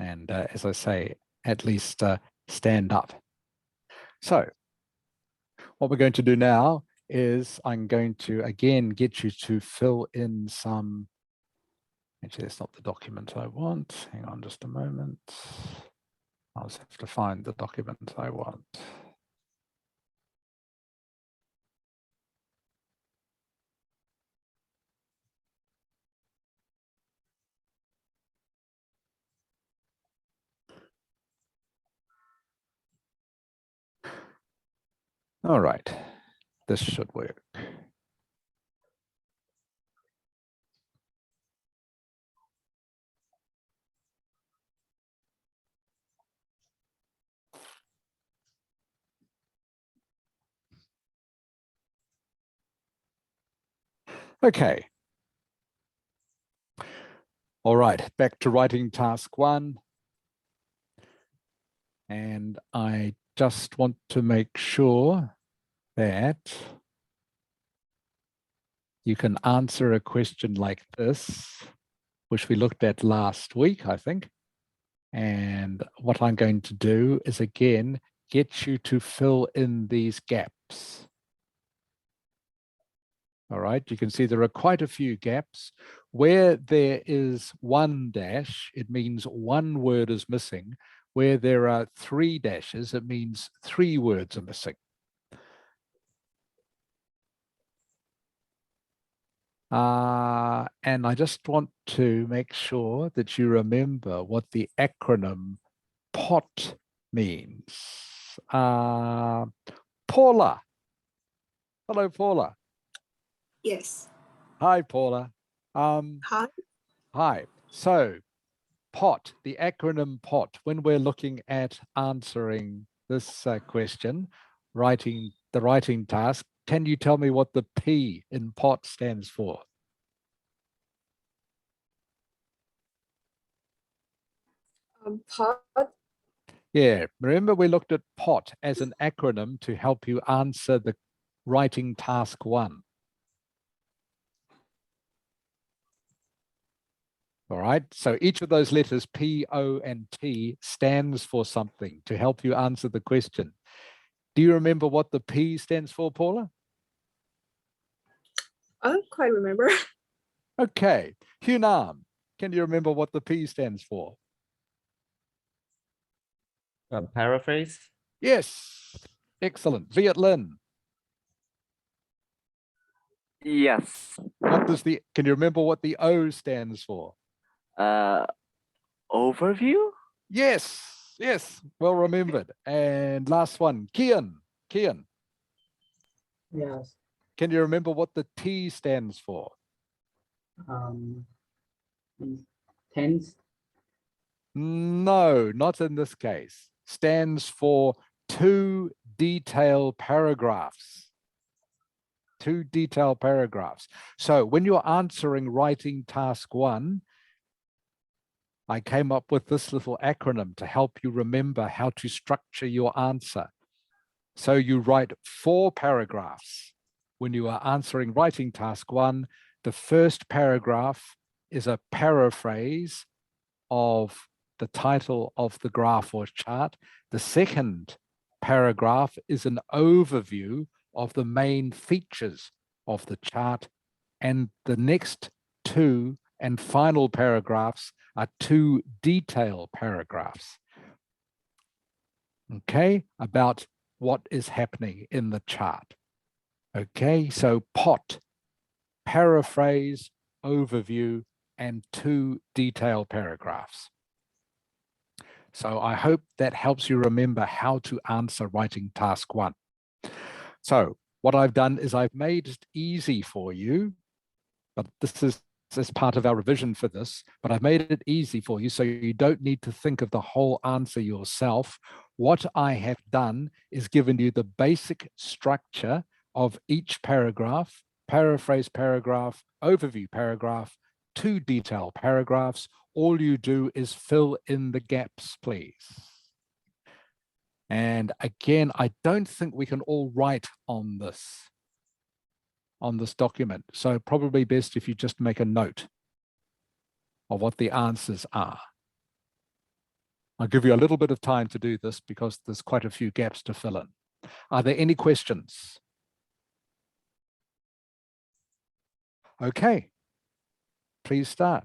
And as I say, at least stand up. So what we're going to do now is I'm going to again get you to fill in some Actually, that's not the document I want. Hang on just a moment. I'll just have to find the document I want. All right, this should work. Okay. All right, back to writing task 1. And I just want to make sure that you can answer a question like this, which we looked at last week, I think. And what I'm going to do is, again, get you to fill in these gaps. All right, you can see there are quite a few gaps. Where there is 1 dash, it means 1 word is missing. Where there are 3 dashes, it means 3 words are missing. And I just want to make sure that you remember what the acronym POT means. Paula. Hello, Paula. Yes. Hi, Paula. Hi. Hi. So POT, the acronym POT, when we're looking at answering this question, the writing task, can you tell me what the P in POT stands for? Pod. Yeah, remember we looked at POT as an acronym to help you answer the writing task 1. All right, so each of those letters P, O, and T stands for something to help you answer the question. Do you remember what the P stands for, Paula? I don't quite remember. Okay, Hunam, can you remember what the P stands for? Paraphrase. Yes, excellent. Viet Lin. Yes. Can you remember what the O stands for? Overview? Yes, yes, well remembered. And last one, Kian. Kian, Yes. can you remember what the T stands for? Tense. No, not in this case. Stands for 2 detail paragraphs. 2 detail paragraphs. So when you're answering writing task 1, I came up with this little acronym to help you remember how to structure your answer. So you write 4 paragraphs. When you are answering writing task 1, the first paragraph is a paraphrase of the title of the graph or chart. The second paragraph is an overview of the main features of the chart. And the next 2 and final paragraphs are 2 detail paragraphs. Okay, about what is happening in the chart. Okay, so POT, paraphrase, overview, and 2 detail paragraphs. So I hope that helps you remember how to answer writing task 1. So what I've done is I've made it easy for you, but this is part of our revision for this, but I've made it easy for you so you don't need to think of the whole answer yourself. What I have done is given you the basic structure of each paragraph, paraphrase paragraph, overview paragraph, 2 detail paragraphs. All you do is fill in the gaps, please. And again, I don't think we can all write on this document. So probably best if you just make a note of what the answers are. I'll give you a little bit of time to do this because there's quite a few gaps to fill in. Are there any questions? Okay, please start.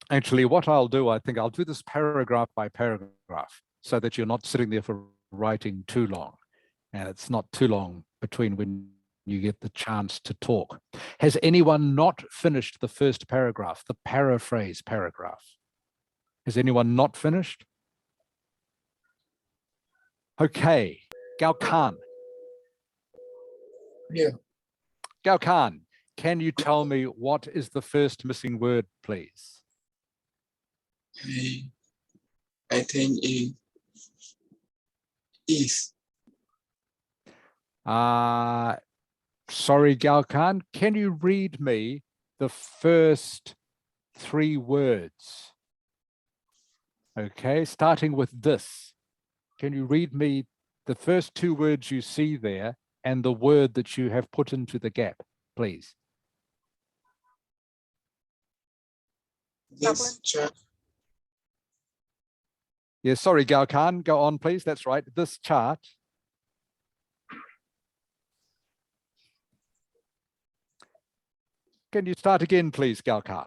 Actually, what I'll do, I think I'll do this paragraph by paragraph so that you're not sitting there for writing too long. And it's not too long between when you get the chance to talk. Has anyone not finished the first paragraph, the paraphrase paragraph? Has anyone not finished? Okay, Gao Khan. Yeah. Gao Khan, can you tell me what is the first missing word, please? I think it is. Sorry, Gao Khan, can you read me the first 3 words? Okay, starting with this. Can you read me the first 2 words you see there and the word that you have put into the gap, please? This chart. Yes, sorry, Gao Khan, go on, please. That's right. This chart. Can you start again, please, Gao Khan?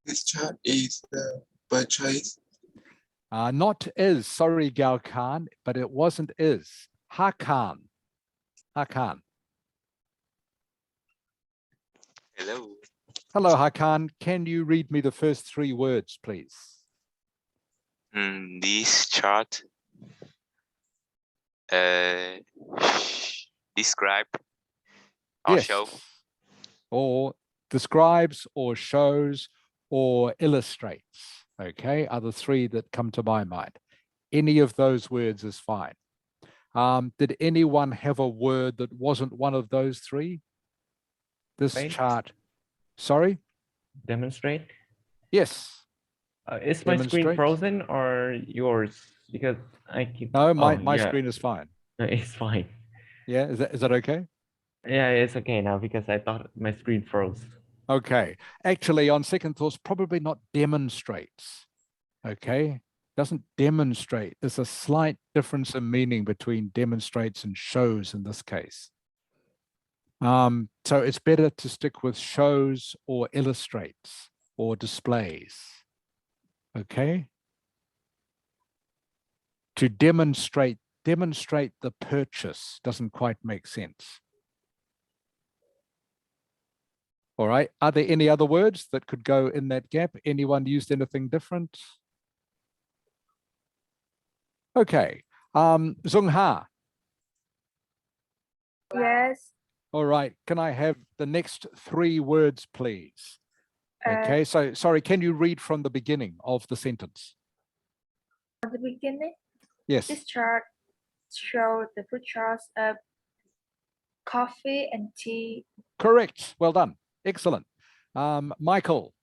This chart is the purchase. Not is, sorry, Gao Khan, but it wasn't is. Hakan. Hakan. Hello. Hello, Hakan. Can you read me the first 3 words, please? This chart describe or show. Or describes or shows or illustrates. Okay, are the 3 that come to my mind. Any of those words is fine. Did anyone have a word that wasn't one of those 3? This chart. Sorry? Demonstrate? Yes. Is my screen frozen or yours? Because I keep... No, my screen is fine. It's fine. Yeah, is that okay? Yeah, it's okay now because I thought my screen froze. Okay. Actually, on second thoughts, probably not demonstrates. Okay. Doesn't demonstrate. There's a slight difference in meaning between demonstrates and shows in this case. So it's better to stick with shows or illustrates or displays. Okay. To demonstrate the purchase doesn't quite make sense. All right. Are there any other words that could go in that gap? Anyone used anything different? Okay. Zung Ha. Yes. All right. Can I have the next 3 words, please? Okay. So, sorry, can you read from the beginning of the sentence? At the beginning? Yes. This chart shows the food charts of coffee and tea. Correct. Well done. Excellent. Michael.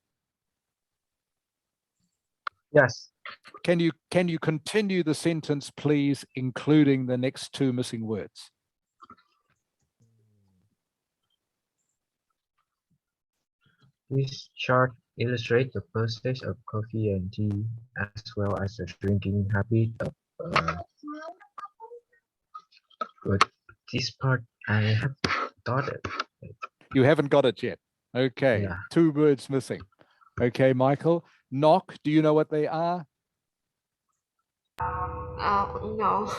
Yes. Can you continue the sentence, please, including the next 2 missing words? This chart illustrates the purchase of coffee and tea, as well as the drinking habit of. But this part I have got it. You haven't got it yet. Okay. Yeah. 2 words missing. Okay, Michael. Knock, do you know what they are? No.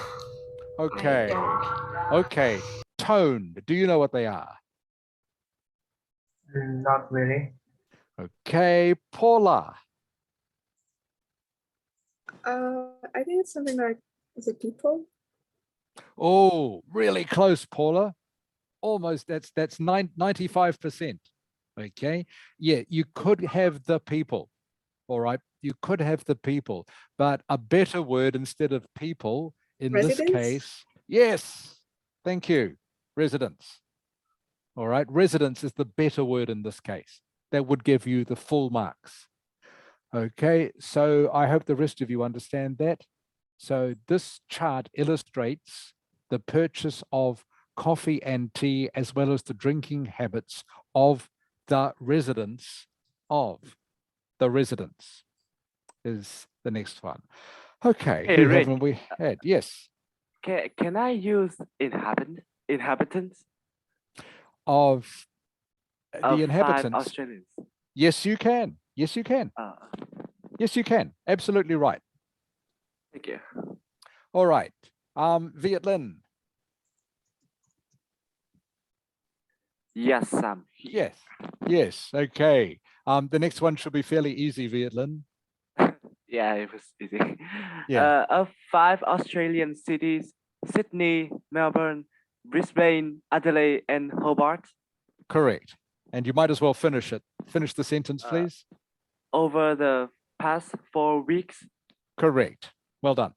Okay. I don't. Okay. Tone, do you know what they are? Not really. Okay, Paula. I think it's something like, is it people? Oh, really close, Paula. Almost, that's 95%. Okay. Yeah, you could have the people. All right. You could have the people, but a better word instead of people in this Residents? case. Yes. Thank you. Residents. All right. Residents is the better word in this case. That would give you the full marks. Okay. So I hope the rest of you understand that. So this chart illustrates the purchase of coffee and tea, as well as the drinking habits of the residents is the next one. Okay, Hey, who Rick, haven't we had? Yes, can I use inhabitants of of the 5 inhabitants. Australians? Yes, you can. Yes, you can. Yes, you can. Absolutely right. Thank you. All right. Viet Linh. Yes, Sam. Yes. Yes. Okay. The next one should be fairly easy, Viet Linh. Yeah, it was easy. Yeah. Of 5 Australian cities, Sydney, Melbourne, Brisbane, Adelaide, and Hobart. Correct. And you might as well finish it. Finish the sentence, please. Over the past 4 weeks. Correct. Well done.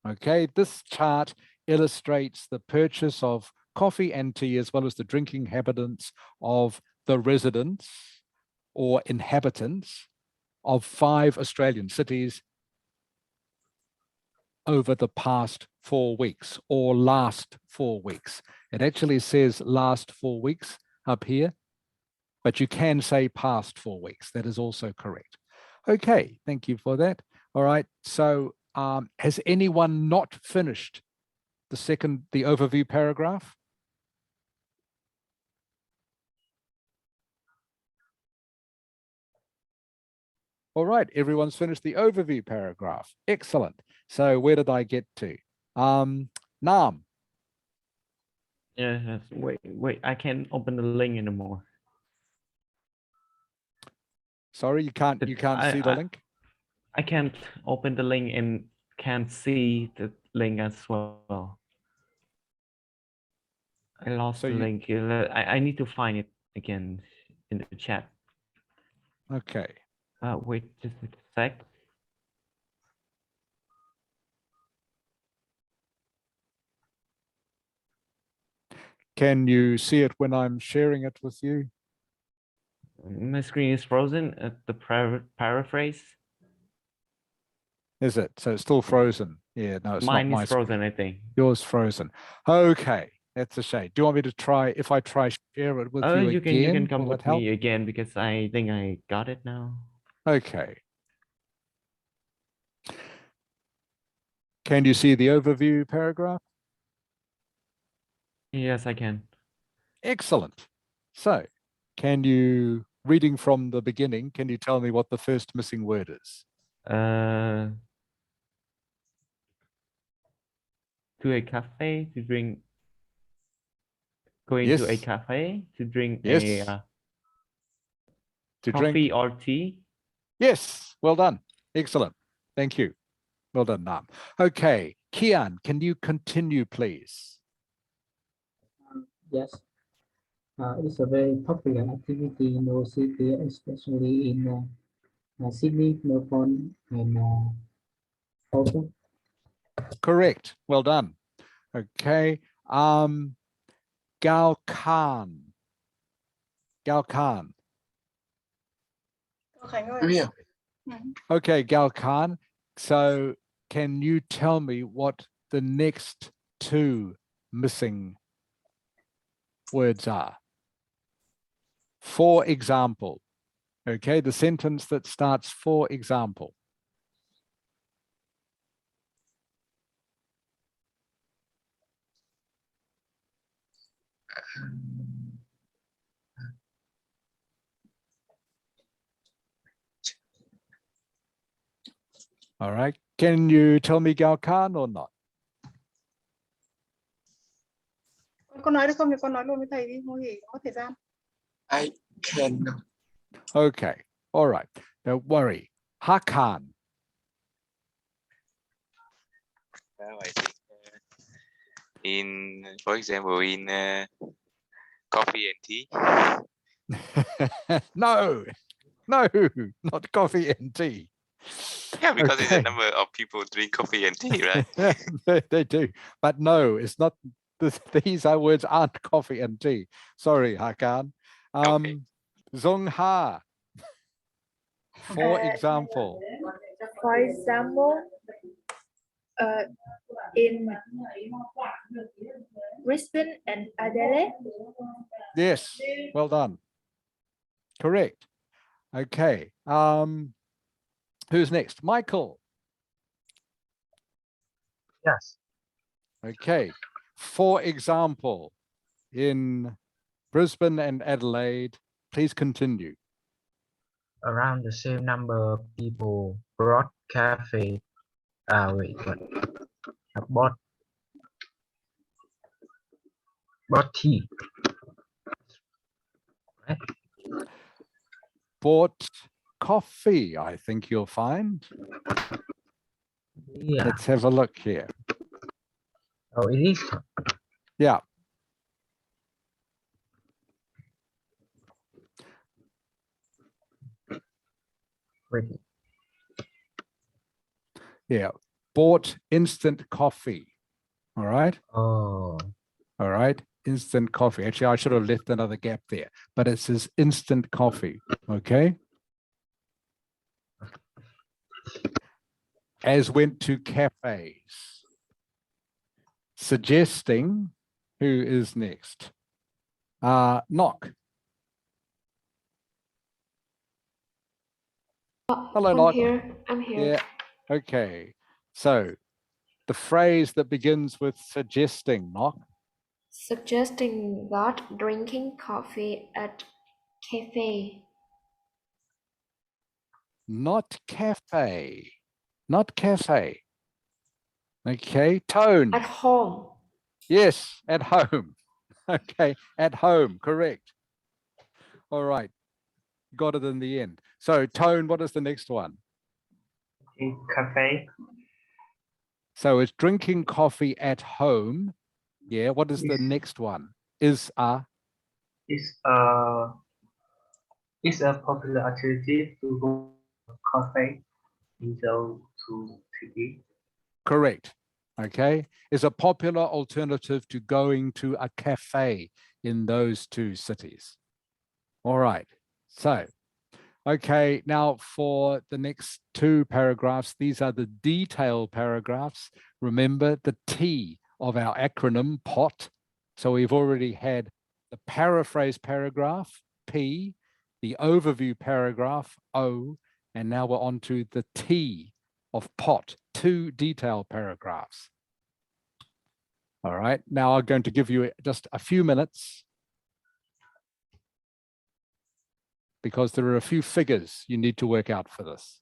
Okay, this chart illustrates the purchase of coffee and tea, as well as the drinking habits of the residents or inhabitants of 5 Australian cities over the past 4 weeks or last 4 weeks. It actually says last 4 weeks up here, but you can say past 4 weeks. That is also correct. Okay, thank you for that. All right, so has anyone not finished the overview paragraph? All right, everyone's finished the overview paragraph. Excellent. So where did I get to? Nam. Yes, wait, I can't open the link anymore. Sorry, you can't see the link? I can't open the link and can't see the link as well. I lost the link. I need to find it again in the chat. Okay. Wait just a sec. Can you see it when I'm sharing it with you? My screen is frozen at the paraphrase. Is it? So it's still frozen. Yeah, no, it's Mine not my is frozen, screen. I think. Yours frozen. Okay, that's a shame. Do you want me to try, if I try share it with you You again? can come Will with that help? me again because I think I got it now. Okay. Can you see the overview paragraph? Yes, I can. Excellent. So can you, reading from the beginning, can you tell me what the first missing word is? To a cafe to drink. Going to a Yes. cafe to drink Yes. a To coffee drink. or tea. Yes, well done. Excellent. Thank you. Well done, Nam. Okay, Kian, can you continue, please? Yes. It's a very popular activity in our city, especially in Sydney, Melbourne, and Hobart. Correct. Well done. Okay. Gao Khan. Gao Khan. Khánh ơi. I'm here. Okay, Gao Khan. So can you tell me what the next 2 missing words are? For example. Okay, the sentence that starts for example. All right. Can you tell me Gao Khan or not? Con nói được không thì con nói luôn với thầy đi, không thì có thời gian. I can. Okay. All right. Don't worry. Hakan. Well, I think for example, in coffee and tea. No, not coffee and tea. Yeah, because it's a Okay. number of people drink coffee and tea, right? They do. But no, it's not. These are words aren't coffee and tea. Sorry, Hakan. Okay. Zong Ha. For example. For example, in Brisbane and Adelaide. Yes, well done. Correct. Okay. Who's next? Michael. Yes. Okay. For example, in Brisbane and Adelaide, please continue. Around the same number of people brought cafe. Wait, what? Bought tea. Right? Bought coffee, I think you'll find. Yeah. Let's have a look here. Oh, it is. Yeah. Wait. Yeah. Bought instant coffee. All right. Oh. All right. Instant coffee. Actually, I should have left another gap there, but it says instant coffee. Okay. As went to cafes. Suggesting who is next. Knock. Hello, I'm Knock. here. I'm here. Yeah. Okay. So the phrase that begins with suggesting, Knock. Suggesting that drinking coffee at cafe. Not cafe. Not cafe. Okay. Tone. At home. Yes, at home. Okay, at home, correct. All right, got it in the end. So Tone, what is the next one? In cafe. So it's drinking coffee at home. Yeah, what is the next one? Is a popular activity to go cafe into to city. correct. Okay, is a popular alternative to going to a cafe in those two cities. All right, so okay, now for the next two paragraphs, these are the detail paragraphs. Remember the T of our acronym POT. So we've already had the paraphrase paragraph, P, the overview paragraph, O, and now we're on to the T of POT, two detail paragraphs. All right, now I'm going to give you just a few minutes because there are a few figures you need to work out for this.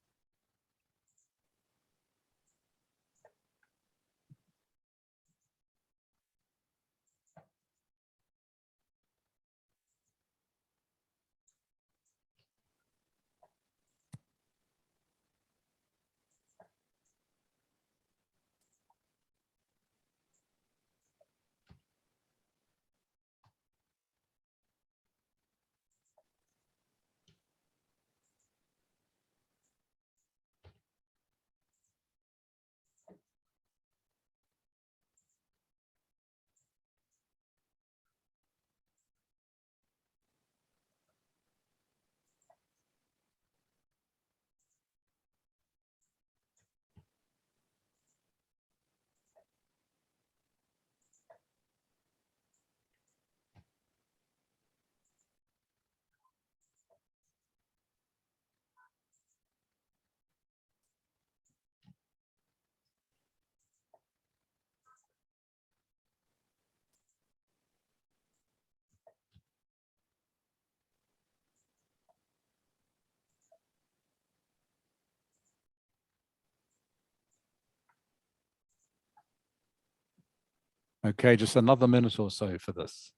Okay, just another minute or so for this.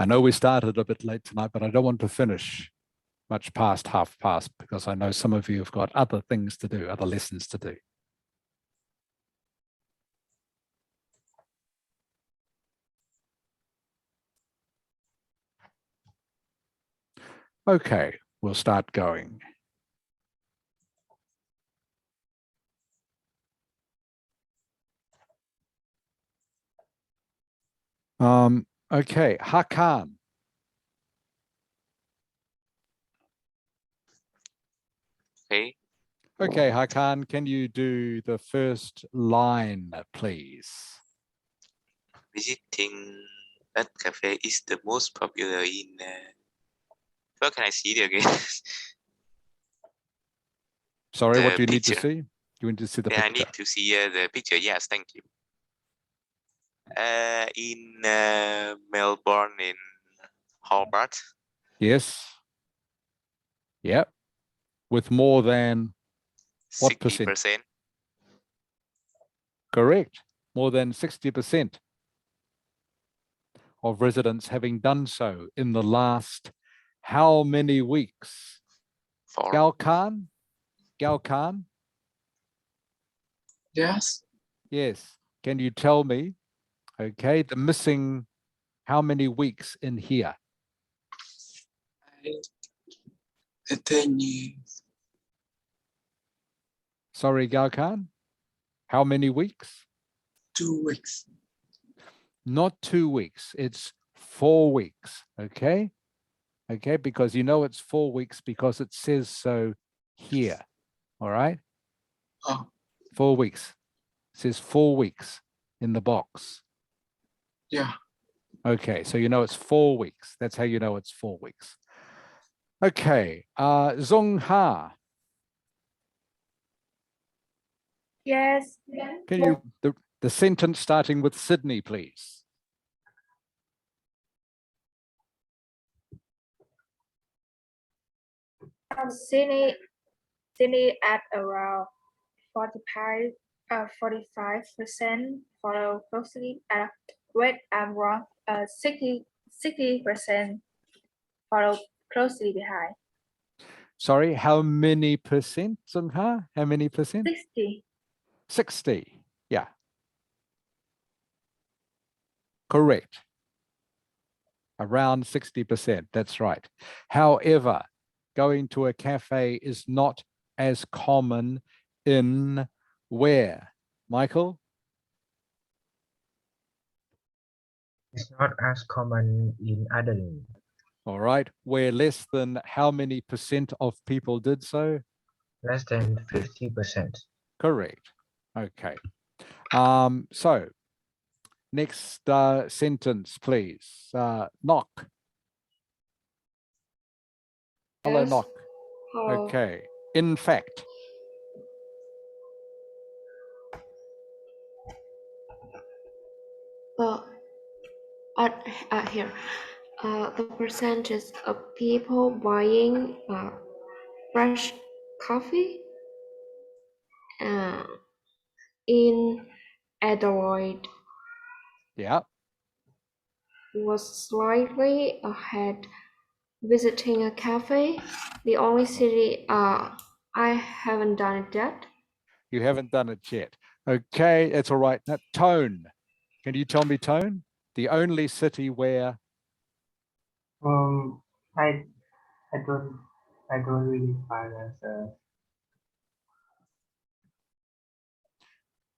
I know we started a bit late tonight, but I don't want to finish much past past because I know some of you have got other things to do, other lessons to do. Okay, we'll start going. Okay, Hakan. Okay. Okay, Hakan, can you do the first line, please? Visiting that cafe is the most popular in. Where can I see it again? Sorry, what do you need to picture. see? You need to see the Yeah, I picture. need to see the picture. Yes, thank you. In Melbourne, in Hobart. Yes. Yep. With more than what 60%. Correct. More than 60% of residents having done so in the last how many weeks? 4. Galkan? Yes. Yes. Can you tell me, okay, the missing how many weeks in here? I think Sorry, Galkan? How many weeks? 2 weeks. Not 2 weeks. It's 4 weeks. Okay. Okay. Because you know it's 4 weeks because it says so here. All right. Oh. 4 weeks. It says 4 weeks in the box. Yeah. Okay. So you know it's 4 weeks. That's how you know it's 4 weeks. Okay. Zong Ha. Yes. Can you the sentence starting with Sydney, please? Sydney at around 45% follow closely at wait I'm wrong 60% follow closely behind. Sorry, how many percent, Zong Ha? How many percent? 60. 60. Yeah. Correct. Around 60%. That's right. However, going to a cafe is not as common in where? Michael? It's not as common in Adelaide. All right. Where less than how many percent of people did so? Less than 50%. Correct. Okay. So next sentence, please. Knock. Hello, Yes. knock. Hello. Okay. In fact. Here. The percentage of people buying fresh coffee in Adelaide Yeah. was slightly ahead. Visiting a cafe, the only city I haven't done it yet. You haven't done it yet. Okay, it's all right. Now, Tone. Can you tell me, Tone? The only city where I don't really find as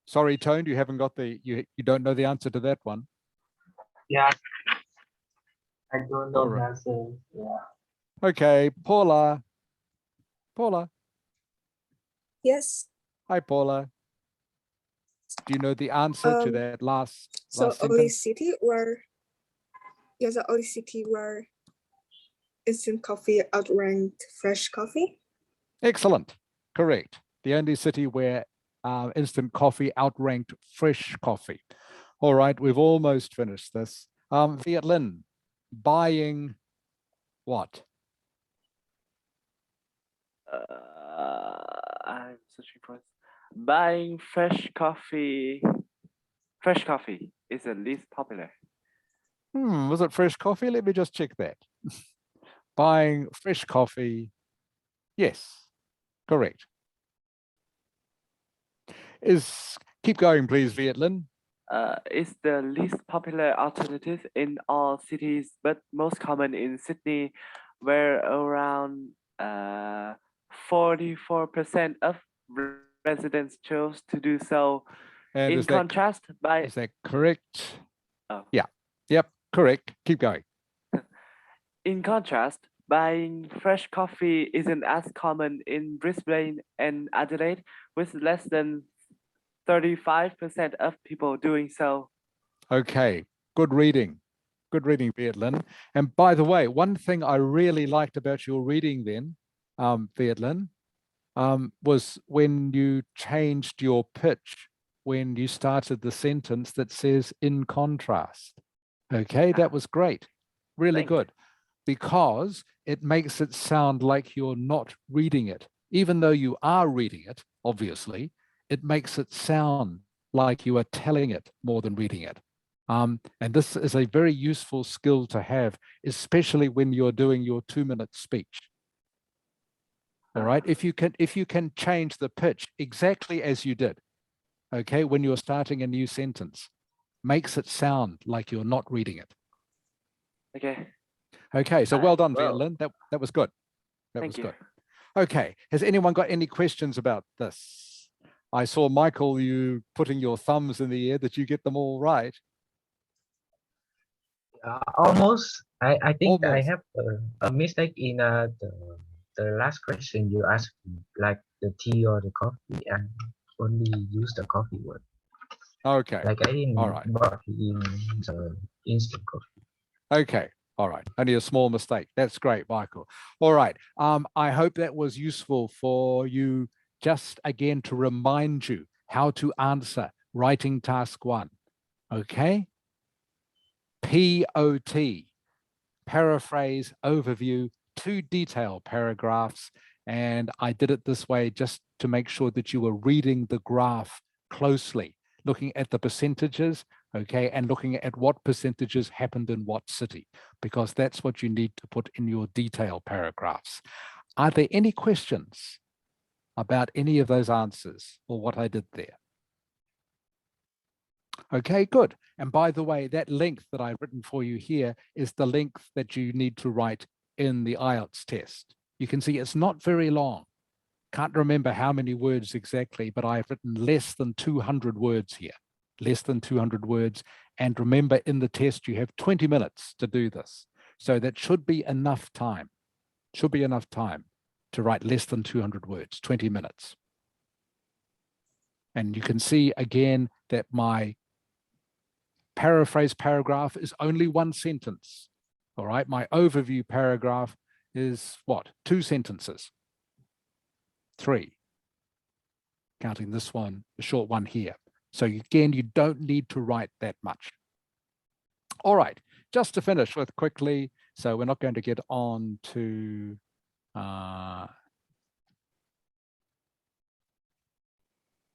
sorry, Tone, you haven't got the you don't know the answer to that one. yeah. I don't know All right. the answer. Yeah. Okay, Paula. Yes. Hi, Paula. Do you know the answer to that last So sentence? only city where the only city where instant coffee outranked fresh coffee. Excellent. Correct. The only city where instant coffee outranked fresh coffee. All right, we've almost finished this. Viet Linh, buying what? I'm searching for buying fresh coffee. Fresh coffee is the least popular. Was it fresh coffee? Let me just check that. Buying fresh coffee. Yes, correct. Keep going, please, Viet Linh. Is the least popular alternative in all cities, but most common in Sydney, where around 44% of residents chose to do so. And in contrast, is that correct? Oh. Yeah. Yep. Correct. Keep going. In contrast, buying fresh coffee isn't as common in Brisbane and Adelaide, with less than 35% of people doing so. Okay. Good reading. Good reading, Viet Linh. And by the way, one thing I really liked about your reading then, Viet Linh, was when you changed your pitch when you started the sentence that says in contrast. Okay, that was great. Really good. Because it makes it sound like you're not reading it. Even though you are reading it, obviously, it makes it sound like you are telling it more than reading it. And this is a very useful skill to have, especially when you're doing your 2-minute speech. All right, if you can change the pitch exactly as you did, okay, when you're starting a new sentence, makes it sound like you're not reading it. Okay. Okay, so well done, Viet Linh. That was good. That was good. Okay, has anyone got any questions about this? I saw, Michael, you putting your thumbs in the air. Did you get them all right? Almost. I think I Almost. have a mistake in the last question you asked, like the tea or the coffee, and only use the coffee word. Okay. Like I didn't All right. brought in the instant coffee. Okay. All right. Only a small mistake. That's great, Michael. All right. I hope that was useful for you, just again to remind you how to answer writing task 1. Okay. POT, paraphrase, overview, 2 detail paragraphs. And I did it this way just to make sure that you were reading the graph closely, looking at the percentages, okay, and looking at what percentages happened in what city, because that's what you need to put in your detail paragraphs. Are there any questions about any of those answers or what I did there? Okay, good. And by the way, that length that I've written for you here is the length that you need to write in the Ielts test. You can see it's not very long. Can't remember how many words exactly, but I've written less than 200 words here, less than 200 words. And remember, in the test, you have 20 minutes to do this. So that should be enough time, to write less than 200 words, 20 minutes. And you can see again that my paraphrase paragraph is only 1 sentence. All right, my overview paragraph is what? 2 sentences. 3, counting this one, the short one here. So again, you don't need to write that much. All right, just to finish with quickly, so we're not going to get on to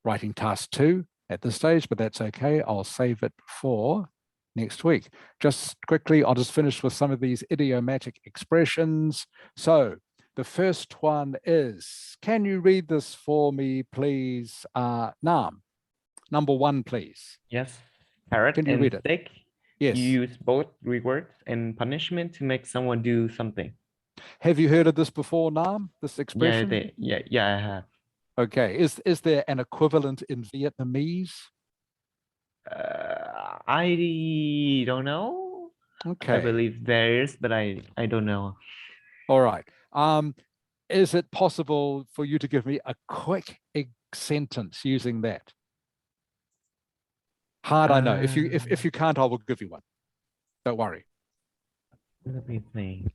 writing task 2 at this stage, but that's okay. I'll save it for next week. Just quickly, I'll just finish with some of these idiomatic expressions. So the first one is, can you read this for me, please? Nam, number 1, please. Yes. Carrot Can you and read it? stick. Yes. You use both rewards and punishment to make someone do something. Have you heard of this before, Nam, this expression? Yeah, I have. Okay, is there an equivalent in Vietnamese? I don't know. Okay. I believe there is, but I don't know. All right. Is it possible for you to give me a quick sentence using that? Hard, I know. If you can't, I will give you one. Don't worry. Let me think.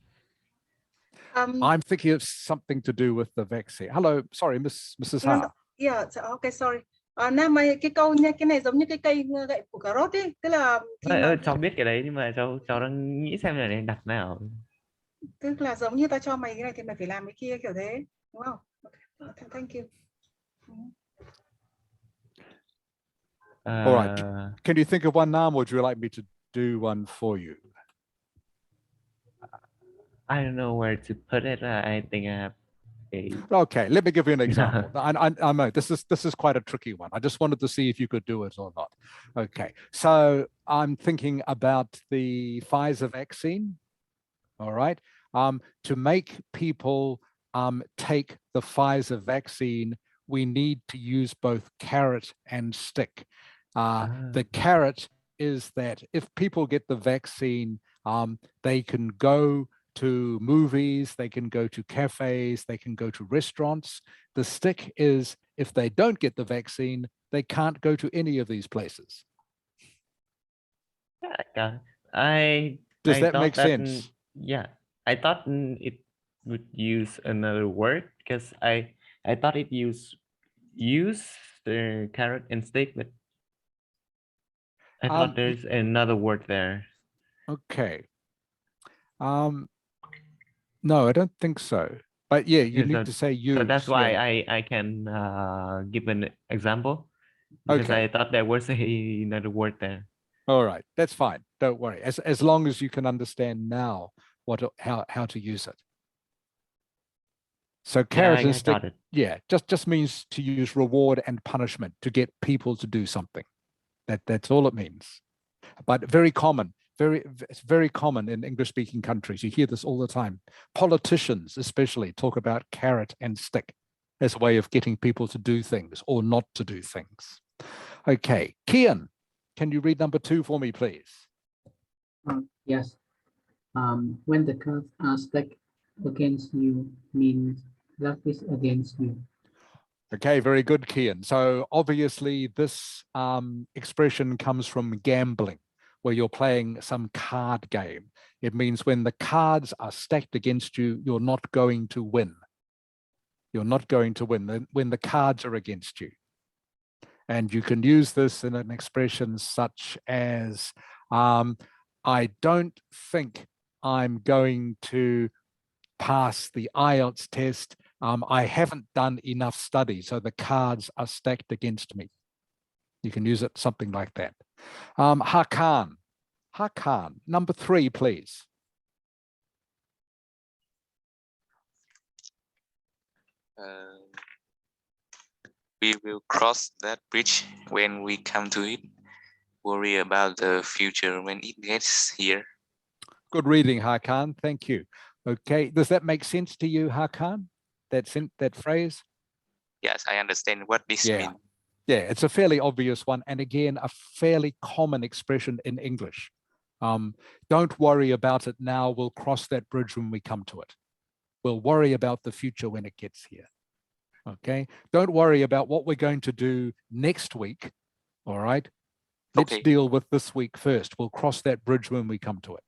I'm thinking of something to do with the vaccine. Hello, sorry, Mrs. Ha. Yeah, okay, sorry. Nam ơi, cái câu nha, cái này giống như cái cây gậy của cà rốt ấy, tức là khi mà cháu biết cái đấy nhưng mà cháu đang nghĩ xem là để đặt nào. tức là giống như ta cho mày cái này thì mày phải làm cái kia kiểu thế, đúng không? Okay. Thank you. All right. Can you think of one now, or would you like me to do one for you? I don't know where to put it. I think I have a... Okay, let me give you an example. I know this is quite a tricky one. I just wanted to see if you could do it or not. Okay, so I'm thinking about the Pfizer vaccine. All right, to make people take the Pfizer vaccine, we need to use both carrot and stick. The carrot is that if people get the vaccine, they can go to movies, they can go to cafes, they can go to restaurants. The stick is if they don't get the vaccine, they can't go to any of these places. Does that make sense? Yeah, I thought it would use another word because I thought it use the carrot and stick, but I thought there's another word there. Okay. No, I don't think so. But yeah, you need to say use. So that's why yeah. I can give an example because Okay. I thought there was another word there. All right, that's fine. Don't worry. As long as you can understand now how to use it. So carrot and stick, yeah, just means to use reward and punishment to get people to do something. That's all it means. But very common. It's very common in English-speaking countries. You hear this all the time. Politicians, especially, talk about carrot and stick as a way of getting people to do things or not to do things. Okay, Kian, can you read number 2 for me, please? Yes. When the cards are stacked against you means luck is against you. Okay, very good, Kian. So obviously this expression comes from gambling, where you're playing some card game. It means when the cards are stacked against you, you're not going to win. You're not going to win when the cards are against you. And you can use this in an expression such as, I don't think I'm going to pass the Ielts test. I haven't done enough study, so the cards are stacked against me. You can use it something like that. Hakan, number 3, please. We will cross that bridge when we come to it. Worry about the future when it gets here. Good reading, Hakan. Thank you. Okay, does that make sense to you, Hakan? That phrase? Yes, I understand what this means. Yeah, it's a fairly obvious one. And again, a fairly common expression in English. Don't worry about it now. We'll cross that bridge when we come to it. We'll worry about the future when it gets here. Okay, don't worry about what we're going to do next week. All right, let's deal with this week first. We'll cross that bridge when we come to it.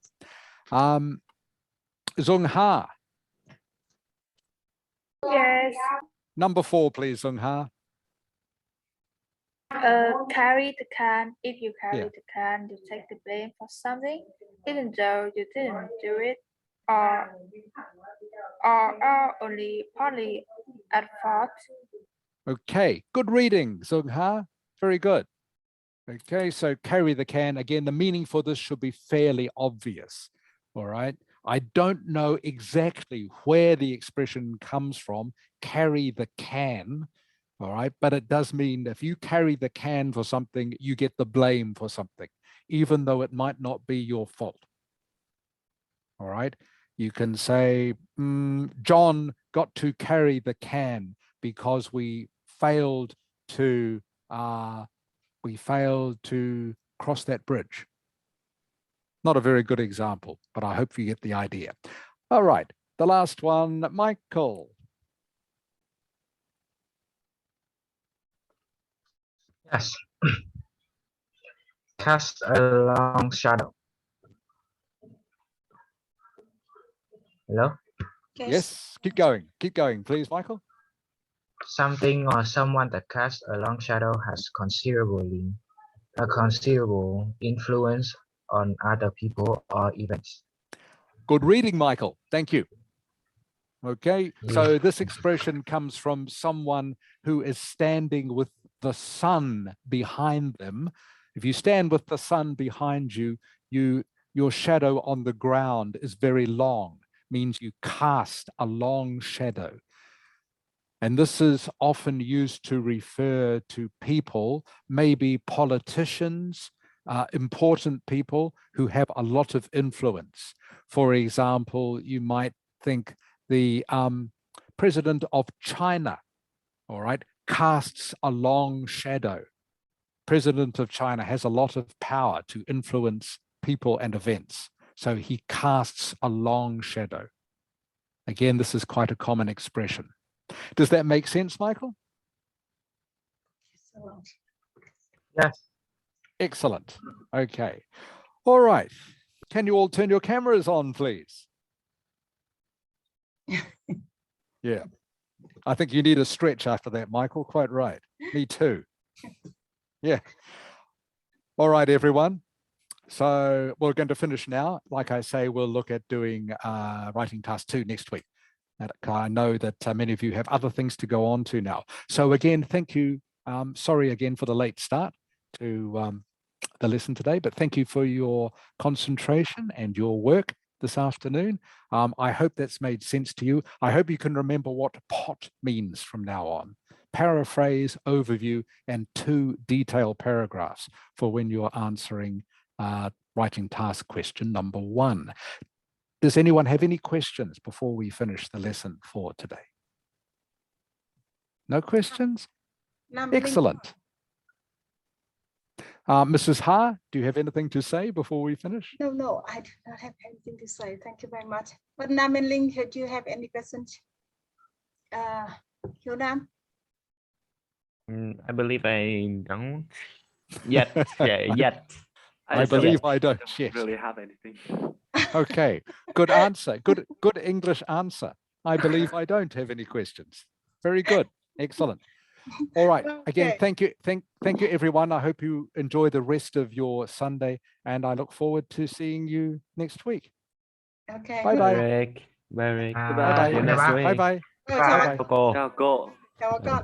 Zung Ha. Yes. Number 4, please, Zung Ha. Carry the can. If you carry the can, you take the blame for something, even though you didn't do it, or are only partly at fault. Okay, good reading, Zung Ha. Very good. Okay, so carry the can. Again, the meaning for this should be fairly obvious. All right. I don't know exactly where the expression comes from, carry the can. All right, but it does mean if you carry the can for something, you get the blame for something, even though it might not be your fault. All right, you can say, John got to carry the can because we failed to cross that bridge. Not a very good example, but I hope you get the idea. All right, the last one, Michael. Yes. Cast a long shadow. Hello? Yes, keep going, please, Michael. Something or someone that casts a long shadow has a considerable influence on other people or events. Good reading, Michael. Thank you. Okay, Yeah. so this expression comes from someone who is standing with the sun behind them. If you stand with the sun behind you, your shadow on the ground is very long, means you cast a long shadow. And this is often used to refer to people, maybe politicians, important people who have a lot of influence. For example, you might think the president of China, all right, casts a long shadow. President of China has a lot of power to influence people and events. So he casts a long shadow. Again, this is quite a common expression. Does that make sense, Michael? Yes. Excellent. Okay. All right. Can you all turn your cameras on, please? Yeah. I think you need a stretch after that, Michael. Quite right. Me too. Yeah. All right, everyone. So we're going to finish now. Like I say, we'll look at doing writing task 2 next week. And I know that many of you have other things to go on to now. So again, thank you. Sorry again for the late start to the lesson today, but thank you for your concentration and your work this afternoon. I hope that's made sense to you. I hope you can remember what pot means from now on. Paraphrase, overview, and 2 detailed paragraphs for when you're answering writing task question number 1. Does anyone have any questions before we finish the lesson for today? No questions? Excellent. Mrs. Ha, do you have anything to say before we finish? No, I do not have anything to say. Thank you very much. But Nam and Ling, do you have any questions? Hiếu Nam? I believe I don't yet. Yeah, yet. I believe I don't yet. Really have anything. Okay, good answer. Good English answer. I believe I don't have any questions. Very good. Excellent. All right. Again, thank you. Thank you, everyone. I hope you enjoy the rest of your Sunday, and I look forward to seeing you next week. Okay. Bye-bye. Bye. Bye-bye. Bye-bye. Bye. Bye-bye. Chào Bye-bye. Cô. Chào cô. chào các con.